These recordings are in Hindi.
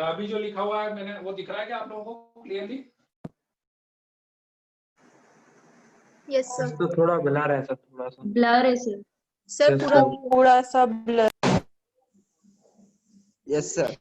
अभी जो लिखा हुआ है मैंने वो दिख रहा है क्या आप लोगों को क्लियरली? Yes sir. तो थोड़ा ब्लर है सर, थोड़ा सा ब्लर है सर। सर Yes, पूरा sir. थोड़ा सा ब्लर। Yes sir.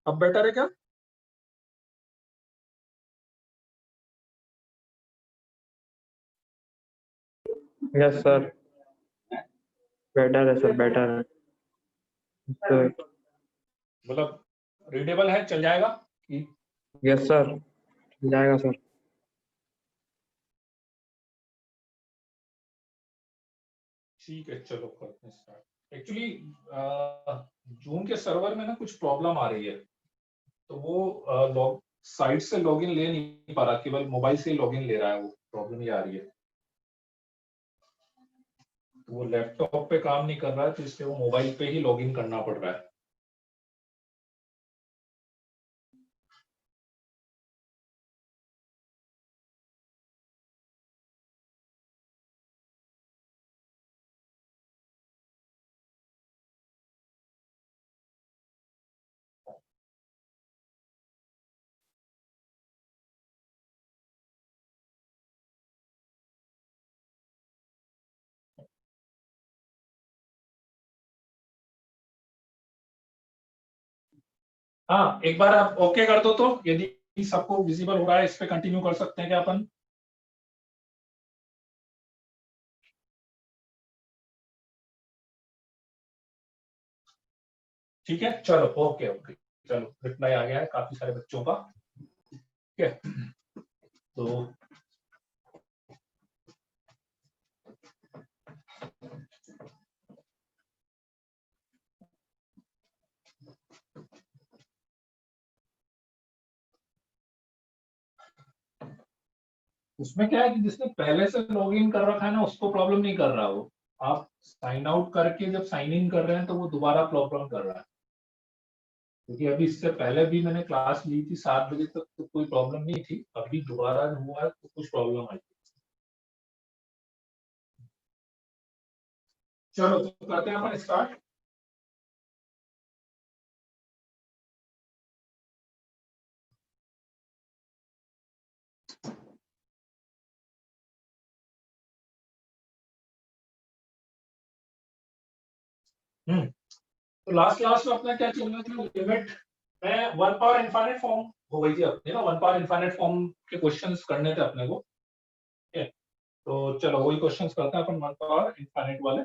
अब बेटर है क्या? यस सर, बेटर है सर, बेटर है सर। मतलब रीडेबल है, चल जाएगा? यस सर, जाएगा सर। ठीक है, चलो करते हैं स्टार्ट। एक्चुअली जूम के सर्वर में ना कुछ प्रॉब्लम आ रही है, तो वो साइट से लॉगिन ले नहीं पा रहा, केवल मोबाइल से ही लॉगिन ले रहा है। वो प्रॉब्लम ये आ रही है, तो वो लैपटॉप पे काम नहीं कर रहा है, तो इसलिए वो मोबाइल पे ही लॉगिन करना पड़ रहा है। हाँ, एक बार आप ओके कर दो, तो यदि सबको विजिबल हो रहा है, इस पे कंटिन्यू कर सकते हैं क्या अपन? ठीक है, चलो ओके ओके। चलो रिप्लाई आ गया है काफी सारे बच्चों का। ठीक है, तो उसमें क्या है कि जिसने पहले से लॉगिन कर रखा है ना, उसको प्रॉब्लम नहीं कर रहा। वो आप साइन आउट करके जब साइन इन कर रहे हैं, तो वो दोबारा प्रॉब्लम कर रहा है। क्योंकि अभी इससे पहले भी मैंने क्लास ली थी 7 बजे तक, तो कोई प्रॉब्लम नहीं थी। अभी दोबारा हुआ है तो कुछ प्रॉब्लम आई। चलो तो करते हैं अपन स्टार्ट। तो लास्ट क्लास में अपना क्या चल रहा था? लिमिट में वन पावर इनफाइनाइट फॉर्म हो गई थी अपनी ना। वन पावर इनफाइनाइट फॉर्म के क्वेश्चंस करने थे अपने को। ठीक है, तो चलो वही क्वेश्चंस करते हैं अपन, वन पावर इनफाइनाइट वाले।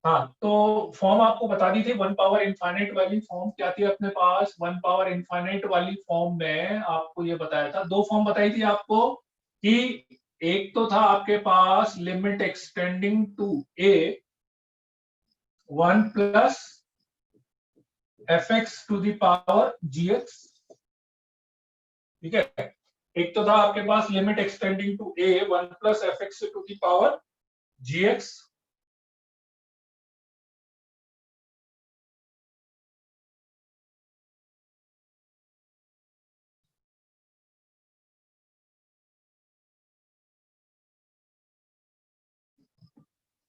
हाँ, तो फॉर्म आपको बता दी थी। वन पावर इनफाइनाइट वाली फॉर्म क्या थी अपने पास? वन पावर इनफाइनाइट वाली फॉर्म में आपको ये बताया था, दो फॉर्म बताई थी आपको कि एक तो था आपके पास limit extending to a 1 plus fx to the power gx। ठीक है, एक तो था आपके पास limit extending to a 1 plus fx to the power gx।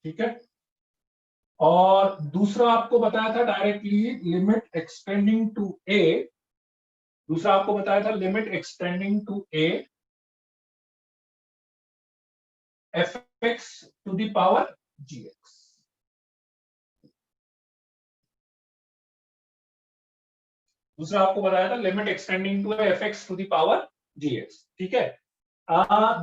ठीक है, और दूसरा आपको बताया था directly limit extending to a, दूसरा आपको बताया था limit extending to a fx to the power gx। दूसरा आपको बताया था limit extending to f x to the power ji x, ठीक है।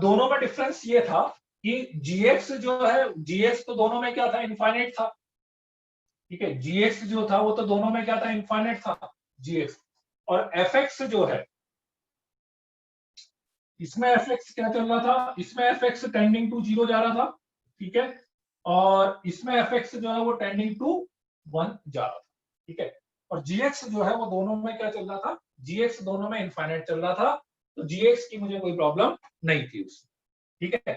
दोनों में डिफरेंस ये था कि जीएक्स जो है, जीएक्स तो दोनों में क्या था, इनफाइनाइट था, ठीक है। जीएक्स जो था वो तो दोनों में क्या था, इनफाइनाइट था जीएक्स। और एफ एक्स जो है, इसमें एफ एक्स क्या चल रहा था, इसमें एफ एक्स टेंडिंग टू 0 जा रहा था, ठीक है। और इसमें एफ एक्स जो है वो टेंडिंग टू 1 जा रहा था, ठीक है। और जीएक्स जो है वो दोनों में क्या चल रहा था, जीएक्स दोनों में इनफाइनाइट चल रहा था, तो जीएक्स की मुझे कोई प्रॉब्लम नहीं थी उसमें, ठीक है।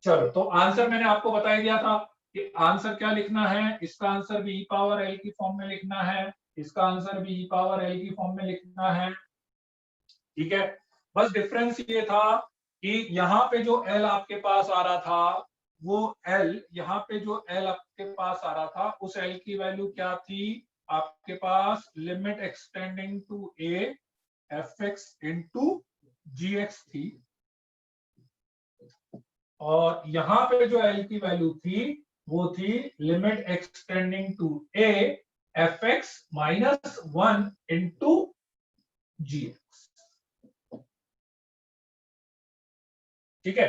चलो, तो आंसर मैंने आपको बता ही दिया था कि आंसर क्या लिखना है, इसका आंसर भी ई पावर एल की फॉर्म में लिखना है, इसका आंसर भी ई पावर एल की फॉर्म में लिखना है, ठीक है। बस डिफरेंस ये था कि यहाँ पे जो एल आपके पास आ रहा था, वो एल, यहाँ पे जो एल आपके पास आ रहा था, उस एल की वैल्यू क्या थी आपके पास, limit extending to a f x into g x थी। और यहां पे जो एल की वैल्यू थी वो थी limit extending to a f x minus 1 into g x, ठीक है।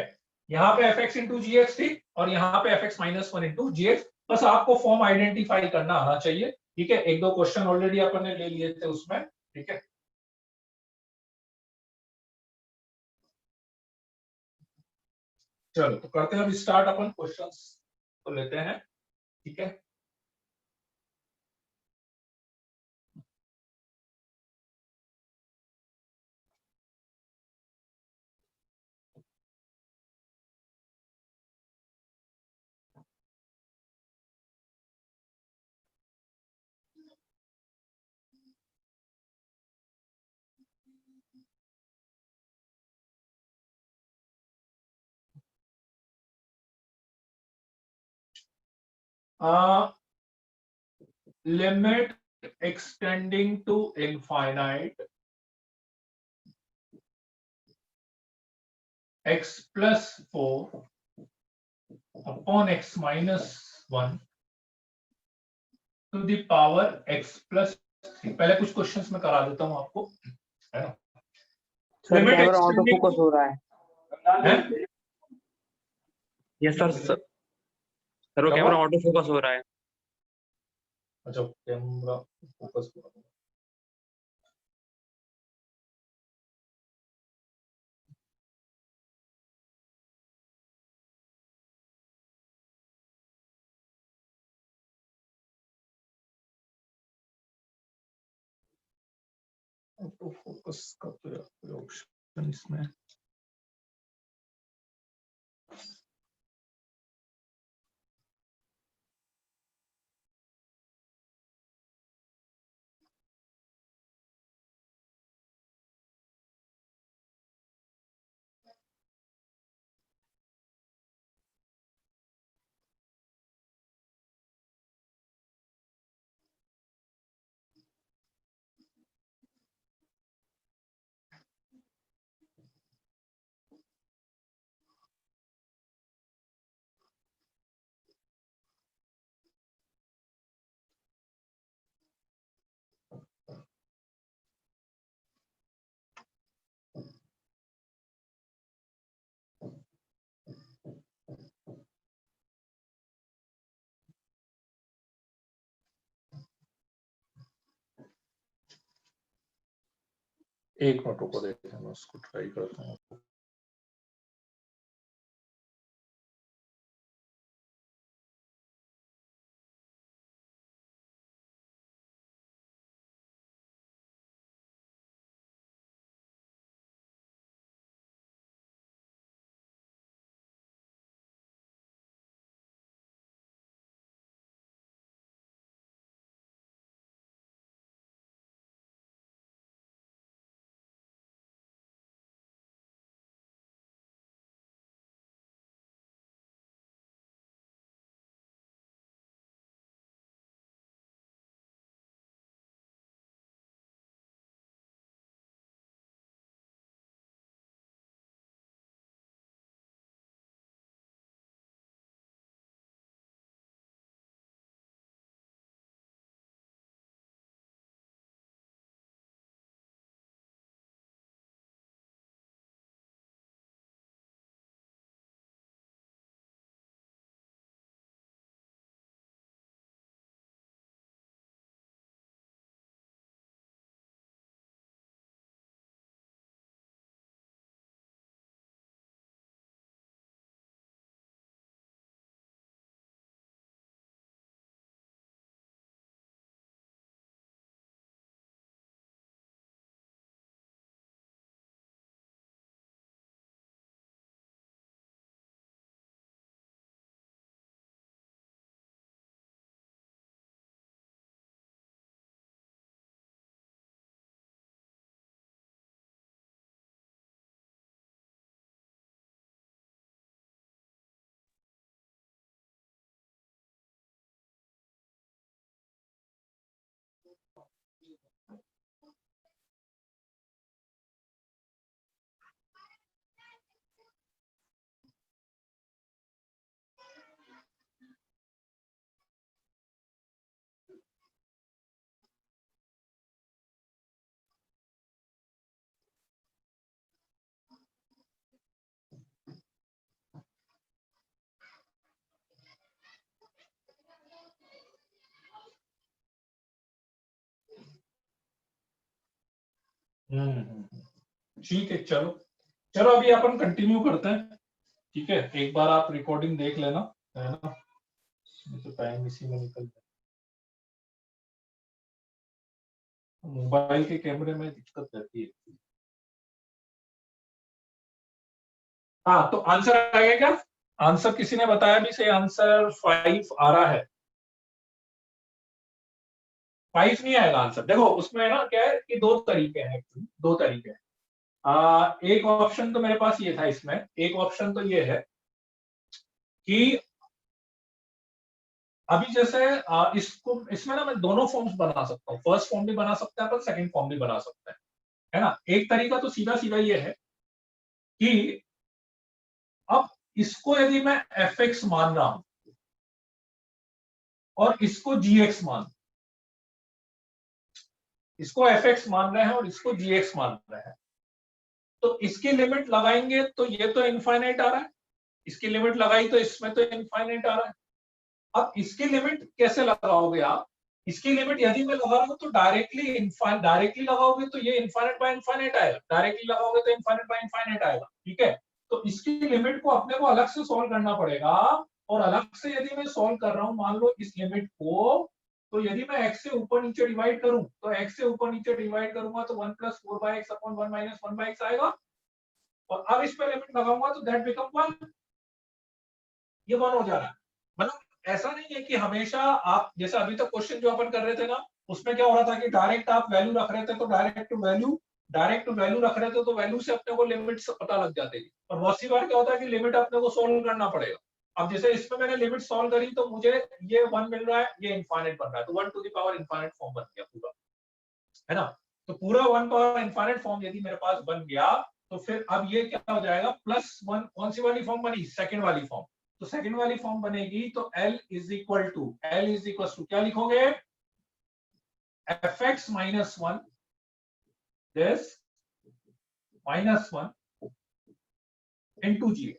यहां पे f x into g x थी और यहां पे f x minus 1 into g x. बस आपको फॉर्म आइडेंटिफाई करना आना चाहिए, ठीक है। एक दो क्वेश्चन ऑलरेडी अपन ने ले लिए थे उसमें, ठीक है। चलो, तो करते हैं अब स्टार्ट, अपन क्वेश्चंस तो लेते हैं, ठीक है। Limit extending to infinite x plus 4 upon x minus 1 to the power x plus 3। पहले कुछ क्वेश्चंस में करा देता हूं आपको, है ना। Sir limit camera auto x tending, focus हो रहा है। यस सर, सर वो कैमरा ऑटो फोकस हो रहा है। अच्छा, कैमरा फोकस, ऑटो फोकस का तो ऑप्शन इसमें एक मिनट को देखें, मैं उसको ट्राई करता हूँ। ठीक है, चलो चलो अभी अपन कंटिन्यू करते हैं। ठीक है, एक बार आप रिकॉर्डिंग देख लेना, है ना, नहीं तो टाइम इसी में निकल जाए। मोबाइल के कैमरे में दिक्कत रहती है। हाँ, तो आंसर आ गया क्या? आंसर किसी ने बताया भी सही, आंसर 5 आ रहा है। 5 नहीं आएगा आंसर। देखो उसमें ना क्या है कि दो तरीके हैं, दो तरीके हैं। एक ऑप्शन तो मेरे पास ये था, इसमें एक ऑप्शन तो ये है कि अभी जैसे इसको इसमें ना मैं दोनों फॉर्म्स बना सकता हूँ, फर्स्ट फॉर्म भी बना सकता है, पर सेकंड फॉर्म भी बना सकता है ना। एक तरीका तो सीधा सीधा ये है कि अब इसको यदि मैं एफ एक्स मान रहा हूं और इसको जी एक्स इसको एफ एक्स मान रहे हैं और इसको जी एक्स मान रहे हैं, तो इसकी लिमिट लगाएंगे तो ये तो इनफाइनाइट आ रहा है, इसकी लिमिट लगाई तो इसमें तो इनफाइनाइट आ रहा है। अब इसकी लिमिट कैसे लगाओगे आप? इसकी लिमिट यदि मैं लगा रहा हूं तो डायरेक्टली लगाओगे तो ये इनफाइनाइट बाय इनफाइनाइट आएगा, डायरेक्टली लगाओगे तो इनफाइनाइट बाय इनफाइनाइट आएगा। ठीक है, तो इसकी लिमिट को अपने को अलग से सॉल्व करना पड़ेगा, और अलग से यदि मैं सॉल्व कर रहा हूं, मान लो इस लिमिट को, तो यदि मैं x से ऊपर नीचे डिवाइड करूं तो x से ऊपर नीचे डिवाइड करूंगा तो 1 + 4/x अपॉन 1 - 1/x आएगा, और अब इस पे लिमिट लगाऊंगा तो दैट बिकम 1। ये 1 हो जा रहा है। मतलब ऐसा नहीं है कि हमेशा आप, जैसे अभी तक क्वेश्चन जो अपन कर रहे थे ना, उसमें क्या हो रहा था कि डायरेक्ट आप वैल्यू रख रहे थे तो डायरेक्ट टू वैल्यू रख रहे थे तो वैल्यू से अपने को लिमिट पता लग जाती थी। और बहुत सी बार क्या होता है कि लिमिट अपने को सोल्व करना पड़ेगा। अब जैसे इसमें मैंने लिमिट सॉल्व करी तो मुझे ये 1 मिल रहा है, ये इनफाइनाइट बन रहा है, तो 1 to the power infinite form बन गया पूरा, है ना। तो पूरा 1 पावर इनफाइनाइट फॉर्म यदि मेरे पास बन गया, तो फिर अब ये क्या हो जाएगा, +1। कौन सी वाली फॉर्म बनी? सेकंड वाली फॉर्म। तो सेकंड वाली फॉर्म बनेगी तो L इज इक्वल टू क्या लिखोगे? fx -1 this -1 into gx।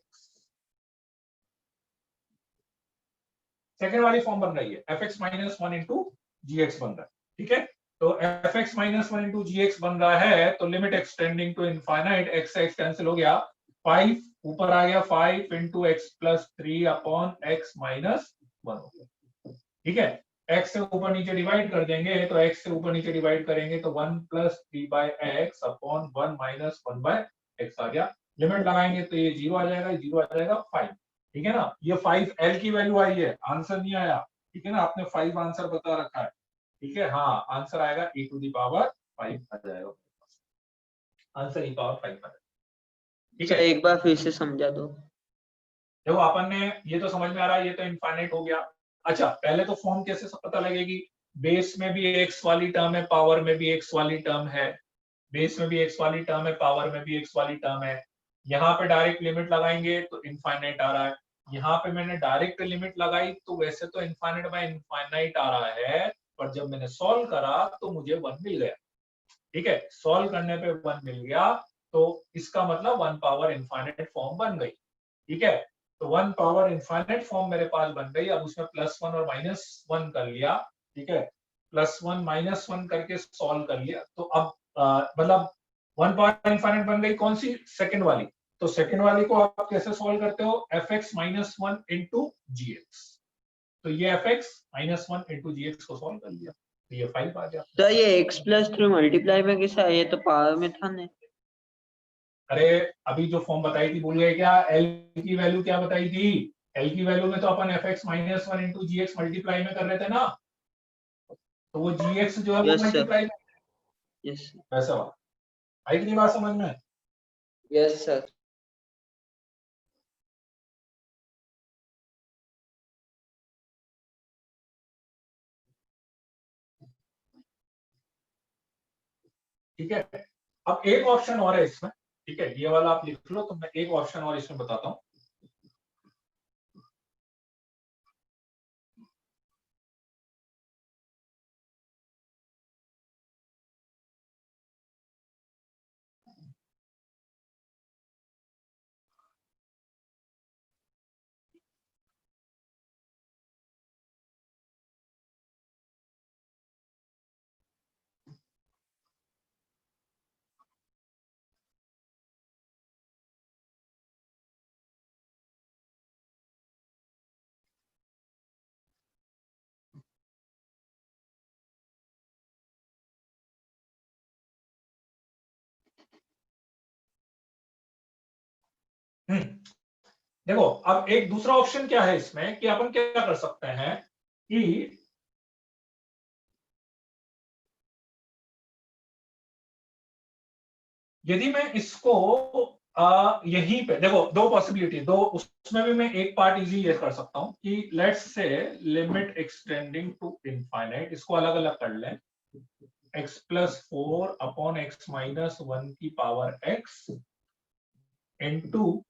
Second वाली फॉर्म बन रही है, fx -1 into gx बन रहा है। ठीक है, तो fx -1 into gx बन रहा है, तो limit extending to infinite, x से x कैंसिल हो गया, 5 ऊपर आ गया, 5 into x + 3 अपॉन x - 1 हो गया। ठीक है, x से ऊपर नीचे डिवाइड कर देंगे, तो x से ऊपर नीचे डिवाइड करेंगे तो 1 + 3/x अपॉन 1 - 1/x आ गया। लिमिट लगाएंगे तो ये 0 आ जाएगा, 0 आ जाएगा 5। ठीक है ना, ये 5 L की वैल्यू आई है, आंसर नहीं आया। ठीक है ना, आपने 5 आंसर बता रखा है। ठीक है, हाँ आंसर आएगा e⁻5 आ जाएगा, आंसर e⁻5 आ जाएगा। ठीक सर है, एक बार फिर से समझा दो। देखो अपन ने, ये तो समझ में आ रहा है, ये तो इनफाइनाइट हो गया। अच्छा, पहले तो फॉर्म कैसे सब पता लगेगी? बेस में भी एक्स वाली टर्म है, पावर में भी एक्स वाली टर्म है, बेस में भी एक्स वाली टर्म है, पावर में भी एक्स वाली टर्म है। यहाँ पे डायरेक्ट लिमिट लगाएंगे तो इनफाइनाइट आ रहा है, यहाँ पे मैंने डायरेक्ट लिमिट लगाई तो वैसे तो इनफाइनाइट बाय इनफाइनाइट आ रहा है, पर जब मैंने सॉल्व करा तो मुझे 1 मिल गया। ठीक है, सॉल्व करने पे 1 मिल गया, तो इसका मतलब 1 पावर इनफाइनाइट फॉर्म बन गई। ठीक है, तो 1 पावर इनफाइनाइट फॉर्म मेरे पास बन गई। अब उसमें +1 और -1 कर लिया। ठीक है, +1 -1 करके सॉल्व कर लिया, तो अब मतलब 1 पावर इनफाइनाइट बन गई, कौन सी? सेकंड वाली। तो सेकंड वाली को आप कैसे सॉल्व करते हो? fx -1 into gx। तो ये fx -1 into gx को सॉल्व कर लिया, तो ये 5 आ गया। सर ये x + 3 मल्टीप्लाई में कैसा है? ये तो पावर में था ना। अरे अभी जो फॉर्म बताई थी भूल गए क्या? L की वैल्यू क्या बताई थी? L की वैल्यू में तो अपन fx -1 into gx मल्टीप्लाई में कर रहे थे ना, तो वो gx जो है वो यस सर, मल्टीप्लाई में, यस वैसा वाला। आई कितनी बात समझ में? Yes sir. ठीक है, अब एक ऑप्शन और है इसमें। ठीक है, ये वाला आप लिख लो, तो मैं एक ऑप्शन और इसमें बताता हूँ। देखो अब एक दूसरा ऑप्शन क्या है इसमें कि अपन क्या कर सकते हैं कि यदि मैं इसको यहीं पे देखो दो पॉसिबिलिटी दो, उसमें भी मैं एक पार्ट इजी ये कर सकता हूं कि let's say limit x tending to infinite, इसको अलग अलग कर लें, x plus 4 upon x minus 1 की power x into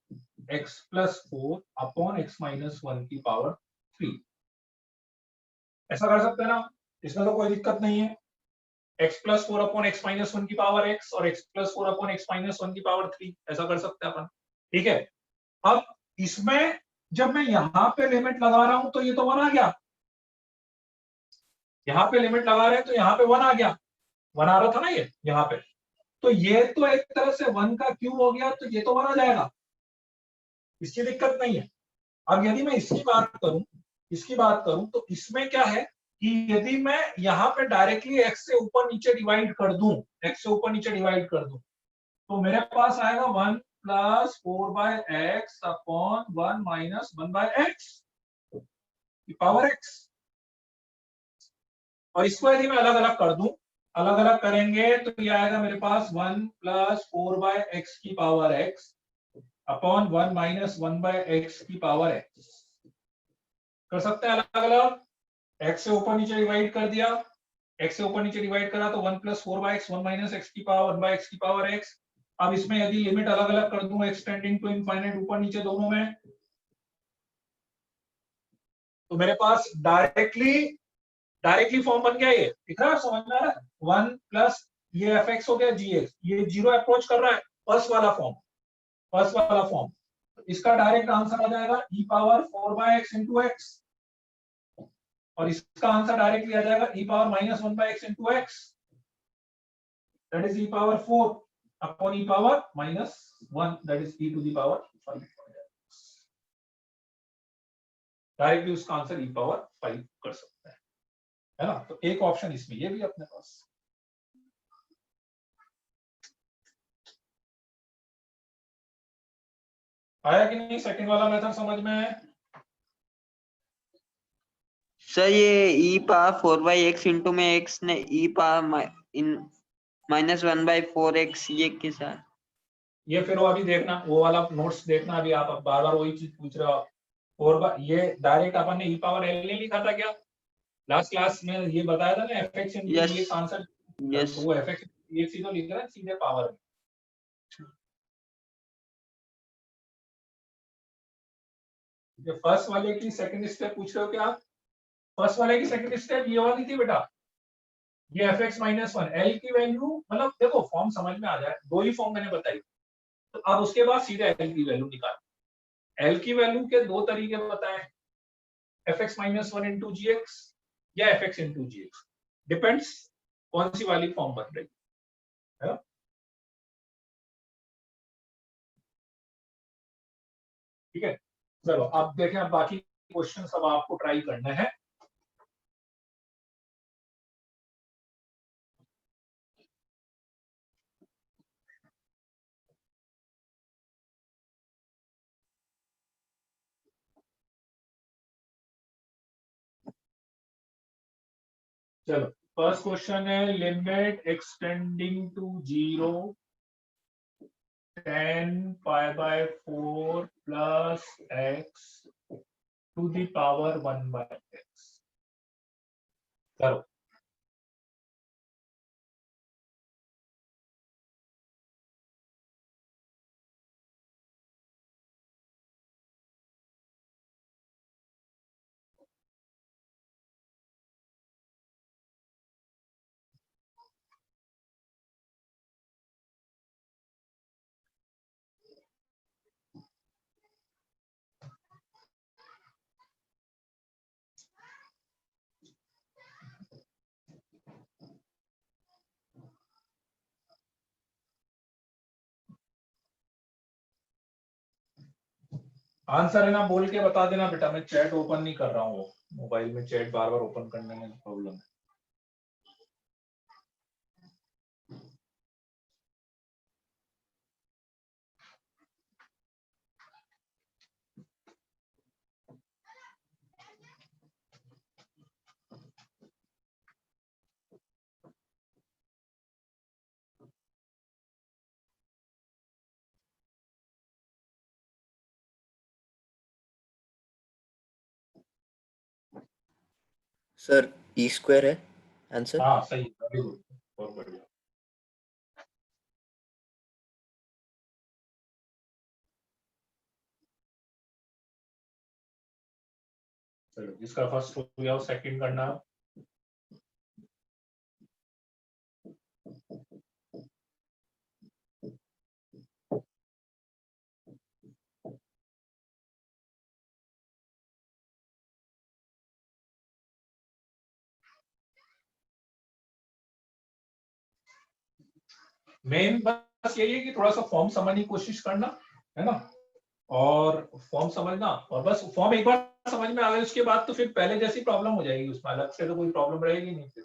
x plus 4 upon x minus 1 की पावर 3। ऐसा कर सकते हैं ना, इसमें तो कोई दिक्कत नहीं है। x plus 4 upon x minus 1 की पावर x और x plus 4 upon x minus 1 की पावर 3, ऐसा कर सकते हैं अपन। ठीक है, अब इसमें जब मैं यहां पे लिमिट लगा रहा हूं तो ये तो 1 आ गया, यहां पे लिमिट लगा रहे हैं तो यहां पे 1 आ गया, 1 आ रहा था ना ये यहां पे, तो ये तो एक तरह से 1 का क्यूब हो गया, तो ये तो 1 आ जाएगा, इसकी दिक्कत नहीं है। अब यदि मैं इसकी बात करूं तो इसमें क्या है कि यदि मैं यहाँ पे डायरेक्टली x से ऊपर नीचे डिवाइड कर दूं, x से ऊपर नीचे डिवाइड कर दूं, तो मेरे पास आएगा 1 plus 4 by x upon 1 minus 1 by x की पावर x। और इसको यदि मैं अलग अलग कर दूं, अलग अलग करेंगे तो ये आएगा मेरे पास 1 प्लस 4 बाय एक्स की power x upon 1 minus 1 by x की पावर x। कर सकते हैं अलग अलग, x से ऊपर नीचे डिवाइड कर दिया, x से ऊपर नीचे डिवाइड करा तो 1 plus 4 by x 1 minus x की पावर 1 बाय एक्स की पावर x। अब इसमें यदि लिमिट अलग अलग कर दूं एक्सटेंडिंग टू इनफाइनाइट ऊपर नीचे दोनों में, तो मेरे पास डायरेक्टली फॉर्म बन गया, ये दिख रहा है, समझ में आ रहा है, 1 प्लस ये एफ एक्स हो गया जी एक्स, ये जीरो अप्रोच कर रहा है, फर्स्ट वाला फॉर्म, इसका डायरेक्ट आंसर आ जाएगा e power 4 by x into x, और इसका आंसर डायरेक्टली आ जाएगा e power minus 1 by x into x, that is e power 4 upon e power minus 1, that is e to the power 5। Directly उसका आंसर e पावर 5 कर सकते हैं, है ना। तो एक ऑप्शन इसमें ये भी अपने पास। आया कि नहीं सेकंड वाला मेथड समझ में? सर ये ई पावर 4/x इंटू में x ने ई पावर माइनस 1/4x ये किसा? ये फिर वो अभी देखना, वो वाला नोट्स देखना, अभी आप बार बार वही चीज पूछ रहे हो। और ये डायरेक्ट अपन ने e पावर l नहीं लिखा था क्या लास्ट क्लास में, ये बताया था ना fx into yes dx answer, yes तो वो fx into dx ही तो लिख रहा है सीधे पावर में। ये फर्स्ट वाले की सेकंड स्टेप पूछ रहे हो क्या आप? फर्स्ट वाले की सेकंड स्टेप ये वाली थी बेटा, ये fx माइनस 1 l की वैल्यू, मतलब देखो फॉर्म समझ में आ जाए, दो ही फॉर्म मैंने बताई, तो अब उसके बाद सीधे l की वैल्यू निकाल। l की वैल्यू के दो तरीके बताए, fx minus 1 into g x या fx into g x, depends कौन सी वाली फॉर्म बन रही है। ठीक है, चलो अब देखें, अब बाकी क्वेश्चन सब आपको ट्राई करना है। चलो फर्स्ट क्वेश्चन है, limit extending to 0 10 pi by 4 plus x to the power 1 by x। करो। आंसर है ना बोल के बता देना बेटा, मैं चैट ओपन नहीं कर रहा हूँ, मोबाइल में चैट बार बार ओपन करने में प्रॉब्लम है। सर ई स्क्वायर है आंसर। हाँ सही, वेरी गुड, बहुत बढ़िया। चलो जिसका फर्स्ट हो गया वो सेकंड करना है। मेन बस यही है कि थोड़ा सा फॉर्म समझने की कोशिश करना, है ना, और फॉर्म समझना, और बस फॉर्म एक बार समझ में आ गए उसके बाद तो फिर पहले जैसी प्रॉब्लम हो जाएगी, उसमें अलग से तो कोई प्रॉब्लम रहेगी नहीं फिर।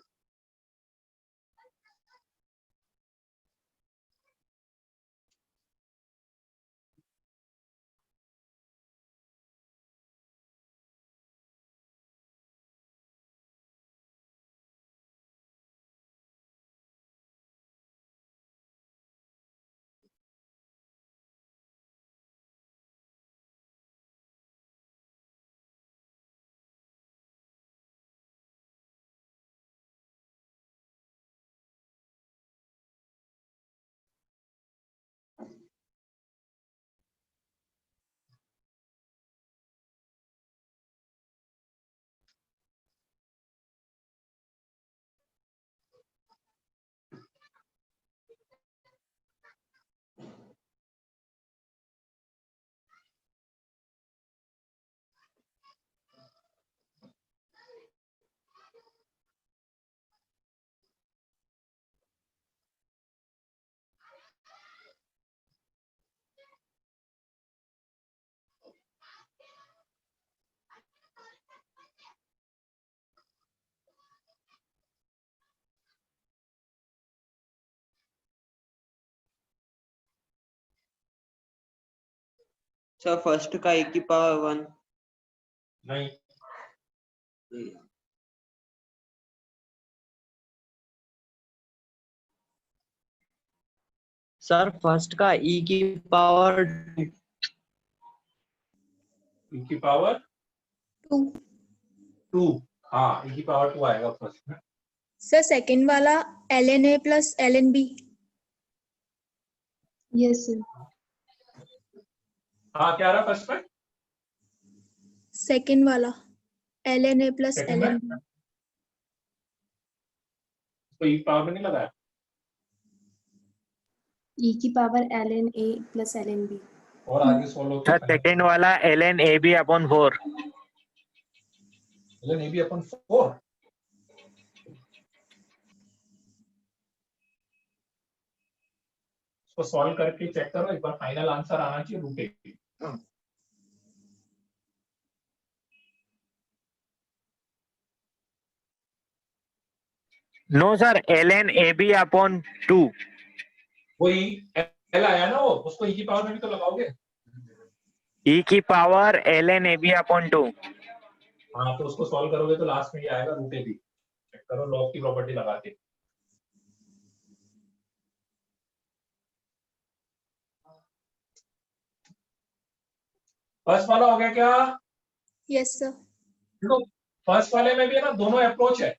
सर फर्स्ट का e की पावर 1। नहीं, सर फर्स्ट का e की पावर e की पावर 2। 2, हाँ e की पावर 2 आएगा फर्स्ट में। सर सेकंड वाला ln a plus ln b। Yes sir. हाँ क्या रहा फर्स्ट में? सेकंड वाला ln a plus second ln में b। तो e पावर में नहीं लगाया? ई की power ln a plus ln b। और आगे सोल्व होता सर सेकेंड वाला ln ab upon 4। ln ab अपन 4। इसको सॉल्व करके चेक करो एक बार, फाइनल आंसर आना चाहिए √8। No sir ln ab upon 2। वही एल आया ना, वो उसको e की पावर में भी तो लगाओगे। e की पावर ln ab अपॉन 2। हाँ तो उसको सॉल्व करोगे तो लास्ट में ये आएगा √ab। चेक करो लॉग की प्रॉपर्टी लगा के। फर्स्ट वाला हो गया क्या? Yes sir. लो फर्स्ट वाले में भी है ना दोनों अप्रोच है।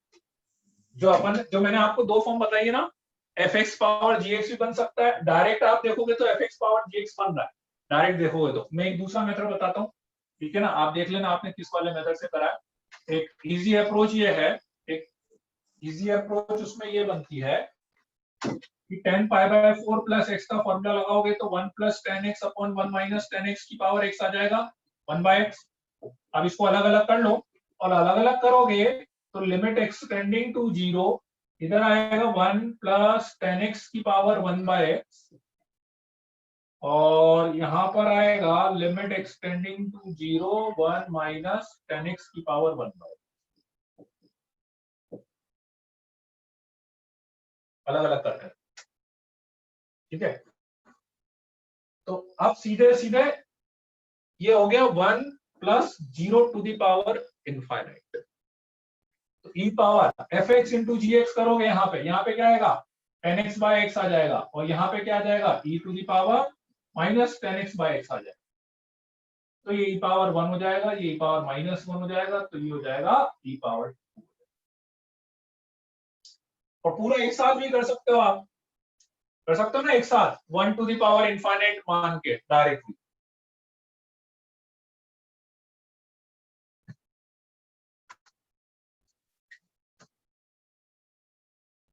जो मैंने आपको दो फॉर्म बताई है ना, fx पावर gx भी बन सकता है, डायरेक्ट आप देखोगे तो fx पावर gx बन रहा है, डायरेक्ट देखोगे तो। मैं एक दूसरा मेथड बताता हूँ, ठीक है ना, आप देख लेना आपने किस वाले मेथड से करा है। एक इजी अप्रोच ये है, एक इजी अप्रोच उसमें ये बनती है कि 10π/4 प्लस x का फॉर्मूला लगाओगे तो 1 plus 10x upon 1 minus 10x की पावर x आ जाएगा 1/x। अब इसको अलग अलग कर लो, और अलग अलग करोगे तो लिमिट एक्सटेंडिंग टू 0 इधर आएगा 1 प्लस 10x की पावर 1/x, और यहां पर आएगा limit x tending to 0 1 minus 10x की पावर 1/x। अलग अलग करते हैं, ठीक है। तो अब सीधे सीधे ये हो गया 1 plus 0 to the power infinite. तो e power fx into g x करोगे, यहाँ पे क्या आएगा 10x/x आ जाएगा, और यहाँ पे क्या आ जाएगा e to the power minus 10x/x आ जाएगा। तो ये e पावर 1 हो जाएगा, ये e पावर -1 हो जाएगा, तो ये हो जाएगा e पावर 2। और पूरा एक साथ भी कर सकते हो आप, कर सकते हो ना एक साथ 1 टू द पावर इनफाइनाइट मान के डायरेक्टली।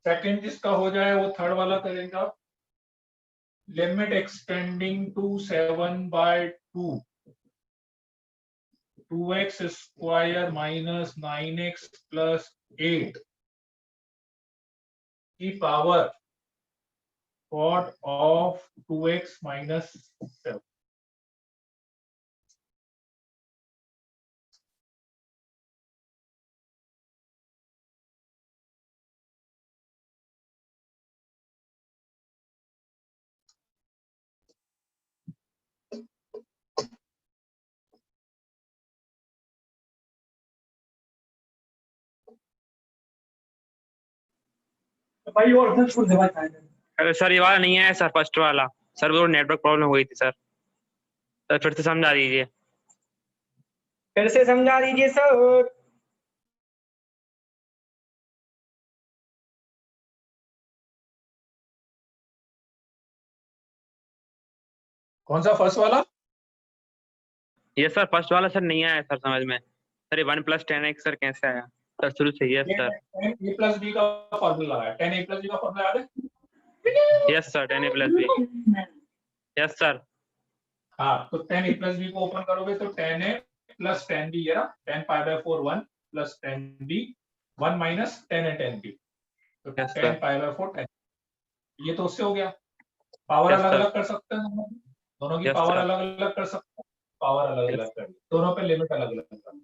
सेकंड जिसका हो जाए वो थर्ड वाला करेगा, limit extending to 7/2 2x square minus 9x plus 8 की power pod of 2x minus 7। भाई और कुछ छोड़ दे भाई। अरे सर ये वाला नहीं है सर, फर्स्ट वाला सर, वो नेटवर्क प्रॉब्लम हो गई थी सर। सर फिर से समझा दीजिए। फिर से समझा दीजिए सर। कौन सा फर्स्ट वाला? ये सर फर्स्ट वाला सर नहीं आया सर समझ में। सर ये 1 + 10x सर कैसे आया सर शुरू से? Yes sir. 10a plus b का फॉर्मूला है, 10a प्लस b का फॉर्मूला याद है? Yes sir 10a + b। Yes sir. हाँ, तो 10a प्लस b को ओपन करोगे तो 10a प्लस 10b है ना, 10 π/4 1 plus 10b 1 minus 10a 10b, तो Yes, 10 sir. π/4 10। ये तो उससे हो गया। पावर Yes, अलग sir. अलग कर सकते हैं दोनों की Yes, पावर sir. अलग अलग कर सकते हैं, पावर अलग अलग कर दोनों पे लिमिट अलग अलग कर।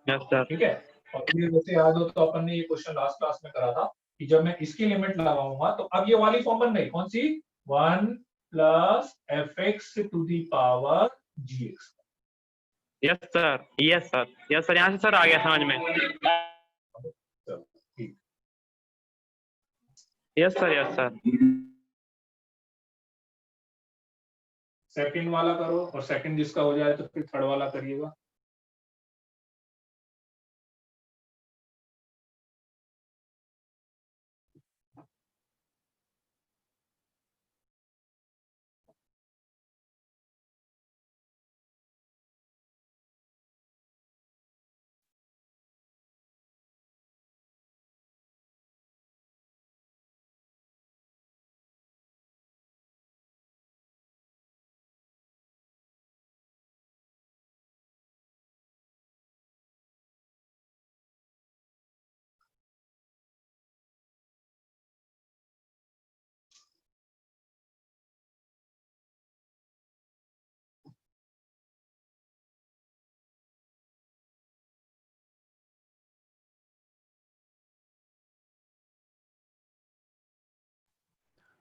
Yes sir. ठीक है। और ये जैसे याद हो तो अपन ने ये क्वेश्चन लास्ट क्लास में करा था कि जब मैं इसकी लिमिट लगाऊंगा तो अब ये वाली फॉर्म बन गई, कौन सी? 1 plus fx to the power gx। Yes sir. Yes sir. Yes sir, यहाँ से सर आ गया समझ में। चलो ठीक। Yes sir. Yes sir. Second वाला करो, और सेकंड जिसका हो जाए तो फिर थर्ड वाला करिएगा।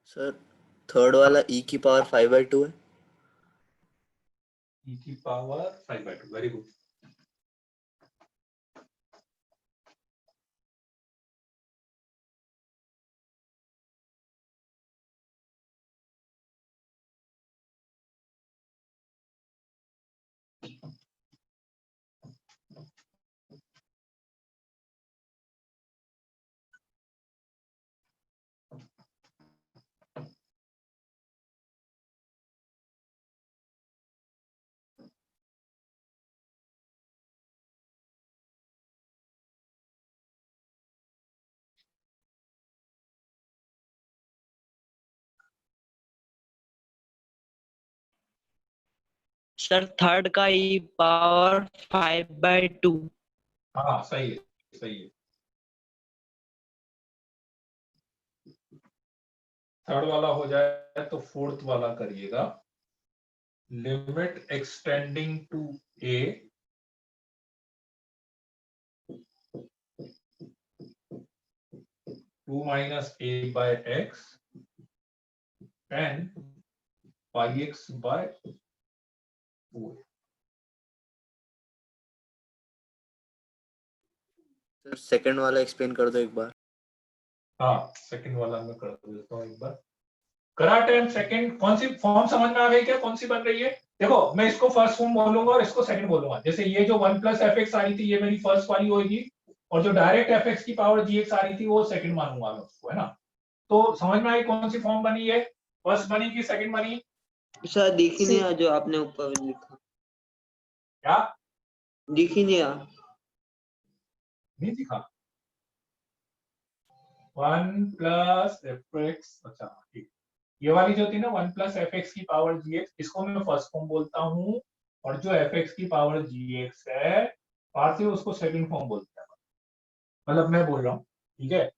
सर थर्ड वाला e की पावर 5/2 है। e की power 5/2, very good. Sir third का ई पावर 5/2। हाँ सही है, सही है। थर्ड वाला हो जाए तो फोर्थ वाला करिएगा, limit extending to a to minus a by x and pi x by 4। Sir second वाला एक्सप्लेन कर दो एक बार। हाँ, सेकंड वाला मैं कर देता हूँ एक बार। करा टाइम सेकंड, कौन सी फॉर्म समझ में आ गई क्या, कौन सी बन रही है? देखो मैं इसको फर्स्ट फॉर्म बोलूंगा और इसको सेकंड बोलूंगा। जैसे ये जो 1 प्लस एफ एक्स आ रही थी ये मेरी फर्स्ट वाली होगी, और जो डायरेक्ट एफ एक्स की पावर जी एक्स आ रही थी वो सेकंड मानूंगा मैं उसको, है ना। तो समझ में आई कौन सी फॉर्म बनी है, फर्स्ट बनी की सेकंड बनी? सर दिख ही नहीं रहा जो आपने ऊपर लिखा, क्या दिख ही नहीं रहा। नहीं दिखा? 1 प्लस एफ एक्स, अच्छा ठीक, ये वाली जो थी ना 1 प्लस एफ एक्स की पावर जी एक्स, इसको मैं फर्स्ट फॉर्म बोलता हूँ, और जो एफ एक्स की पावर जी एक्स है पार्थिव उसको सेकंड फॉर्म बोलते हैं, मतलब मैं बोल रहा हूँ, ठीक है।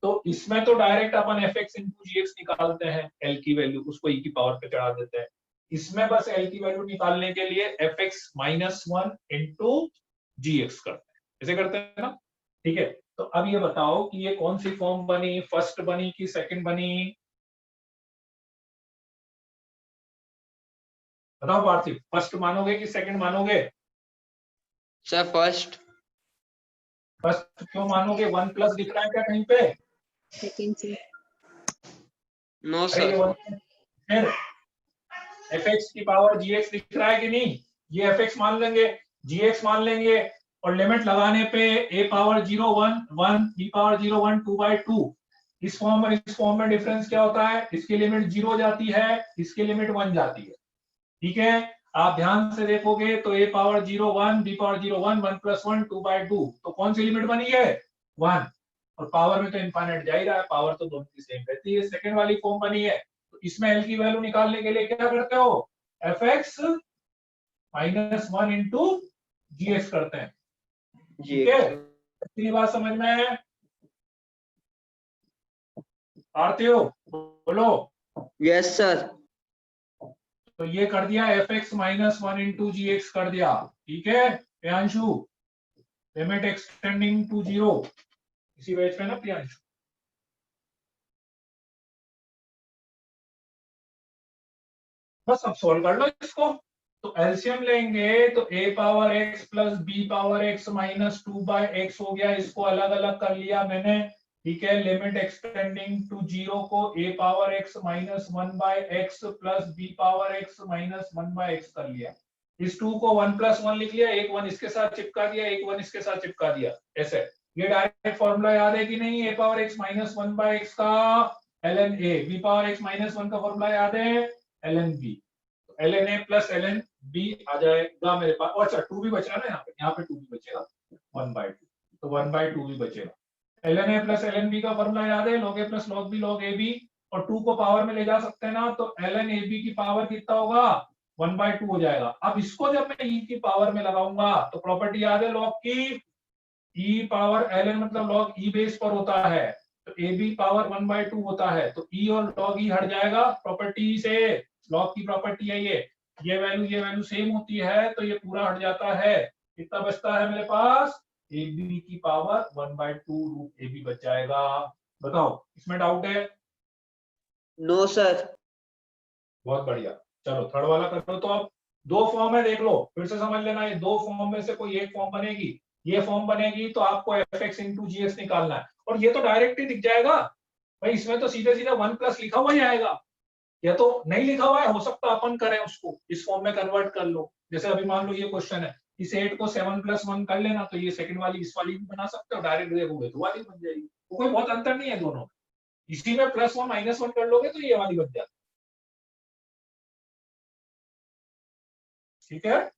तो इसमें तो डायरेक्ट अपन F x into g x निकालते हैं, एल की वैल्यू उसको ई की पावर पे चढ़ा देते हैं। इसमें बस एल की वैल्यू निकालने के लिए f x minus one into g x करते हैं, ऐसे करते हैं ना, ठीक है। तो अब ये बताओ कि ये कौन सी फॉर्म बनी, फर्स्ट बनी कि सेकंड बनी? बताओ पार्थिव, फर्स्ट मानोगे कि सेकंड मानोगे? Sir first. फर्स्ट क्यों मानोगे, 1 प्लस दिख रहा है क्या कहीं पे? सेकंड से नो अरे ये सर। 1 फिर एफ एक्स की पावर जी एक्स दिख रहा है कि नहीं, ये एफ एक्स मान लेंगे, जी एक्स मान लेंगे, और लिमिट लगाने पे ए पावर 0 1 1 बी पावर 0 1 2/2, इस फॉर्म और इस फॉर्म में डिफरेंस क्या होता है, इसकी लिमिट 0 जाती है, इसकी लिमिट 1 जाती है, ठीक है। आप ध्यान से देखोगे तो ए पावर 0 1 बी पावर 0 1 1 प्लस 1 2/2, तो कौन सी लिमिट बनी है, 1, और पावर में तो इनफाइनाइट जा ही रहा है, पावर तो दोनों की सेम रहती है। सेकंड वाली फॉर्म बनी है, तो इसमें एल की वैल्यू निकालने के लिए क्या करते हो, f x minus one into g x करते हैं, जी ठीक है। इतनी बात समझ में है? आरती हो बोलो। Yes sir. तो ये कर दिया f x minus one into g x कर दिया, ठीक है प्रियांशु, लिमिट एक्सटेंडिंग टू 0, इसी पेज पे ना प्रियांशु? बस अब सॉल्व कर लो इसको। तो एलसीएम लेंगे तो a power x plus b power x minus 2/x हो गया, इसको अलग अलग कर लिया मैंने, ठीक है। लिमिट एक्सटेंडिंग टू 0 को a power x minus 1/x plus b power x minus 1/x कर लिया। इस 2 को 1 प्लस 1 लिख लिया, एक 1 इसके साथ चिपका दिया, एक 1 इसके साथ चिपका दिया, ऐसे। ये डायरेक्ट फॉर्मूला याद है कि नहीं, a power x minus 1/x का ln a, b power x minus 1 का फॉर्मूला याद है ln b, ln a plus ln b आ जाएगा मेरे पास। और अच्छा 2 भी बच रहा है ना, यहाँ पे 2 भी बचेगा 1/2, तो 1/2 भी बचेगा। ln a plus ln b का फॉर्मूला याद है, log a plus log b log ab, और 2 को पावर में ले जा सकते हैं ना, तो ln ab की पावर कितना होगा, 1/2 हो जाएगा। अब इसको जब मैं e की पावर में लगाऊंगा तो प्रॉपर्टी याद है log की, e पावर ln मतलब log e बेस पर होता है, तो ab पावर 1/2 होता है, तो e और log e हट जाएगा प्रॉपर्टी से, log की प्रॉपर्टी है ये वैल्यू सेम होती है, तो ये पूरा हट जाता है। कितना बचता है मेरे पास, ab की पावर 1/2 रूट ab बच जाएगा। बताओ इसमें डाउट है? No sir. बहुत बढ़िया, चलो थर्ड वाला करो। तो अब दो फॉर्म है, देख लो फिर से समझ लेना, ये दो फॉर्म में से कोई एक फॉर्म बनेगी, ये फॉर्म बनेगी तो आपको F x into g x निकालना है, और ये तो डायरेक्ट ही दिख जाएगा भाई, इसमें तो सीधे सीधे 1 प्लस लिखा हुआ ही आएगा, या तो नहीं लिखा हुआ है, हो सकता है अपन करें उसको इस फॉर्म में कन्वर्ट कर लो। जैसे अभी मान लो ये क्वेश्चन है, इस 8 को 7 प्लस 1 कर लेना, तो ये सेकंड वाली इस वाली भी बना सकते हो, डायरेक्ट देखोगे तो वाली बन जाएगी, तो कोई बहुत अंतर नहीं है दोनों में। इसी में प्लस 1 माइनस 1 कर लोगे तो ये वाली बन जाती, ठीक है।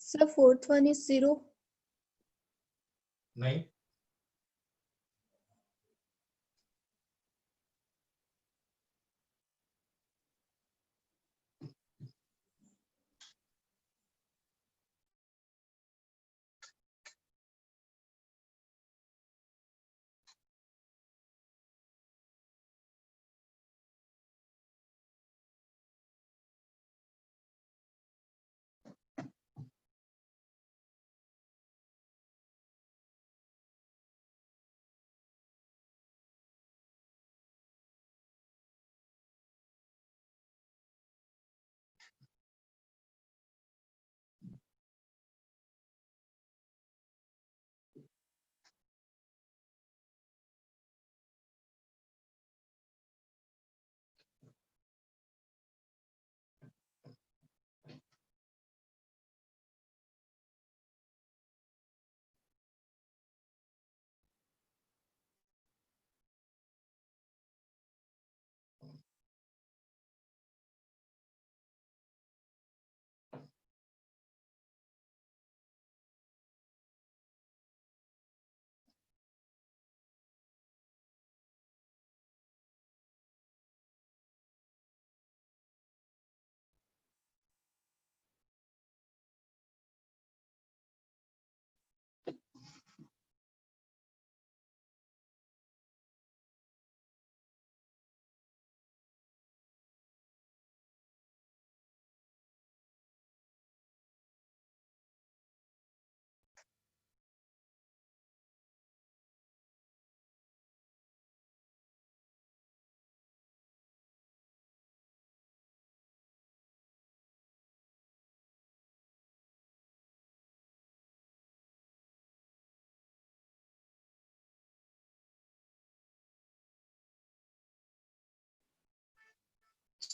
Sir, fourth one is 0. नहीं,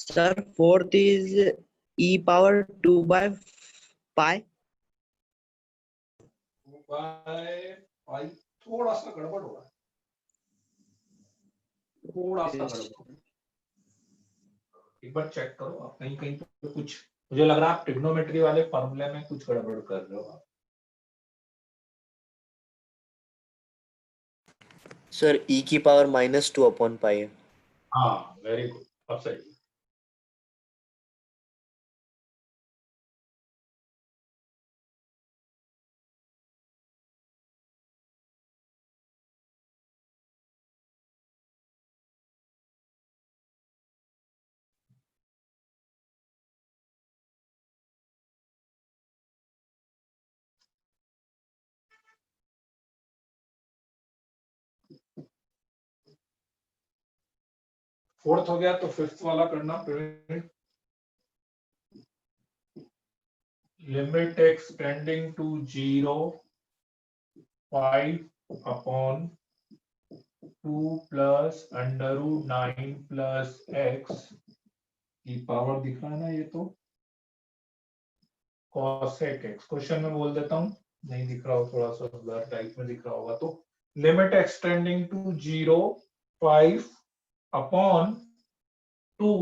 Sir, fourth is e power 2 by pi. थोड़ा सा गड़बड़ हो रहा है, थोड़ा सा गड़बड़। एक बार चेक करो आप, कहीं कहीं पे कुछ, मुझे लग रहा है आप ट्रिग्नोमेट्री वाले फॉर्मूले में कुछ गड़बड़ कर रहे हो आप। सर e की पावर -2/pi है। हाँ वेरी गुड, अब सही है। फोर्थ हो गया तो फिफ्थ वाला करना print. Limit x tending to 0 5/2 plus √9 plus x की पावर दिख रहा है ना, ये तो cosec x। क्वेश्चन में बोल देता हूँ, नहीं दिख रहा हो थोड़ा सा ब्लर टाइप में दिख रहा होगा तो limit x tending to 0 5/2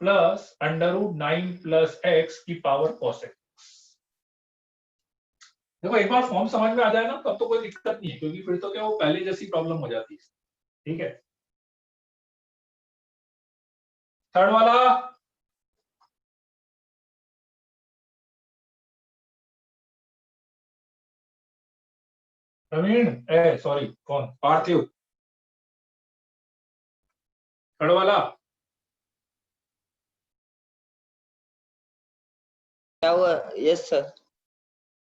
plus √9 plus x की पावर cosec। देखो एक बार फॉर्म समझ में आ जाए ना तब तो कोई दिक्कत नहीं है, क्योंकि फिर तो क्या वो पहले जैसी प्रॉब्लम हो जाती है। ठीक है, थर्ड वाला प्रवीण, सॉरी कौन, पार्थिव, थर्ड वाला क्या हुआ? Yes sir.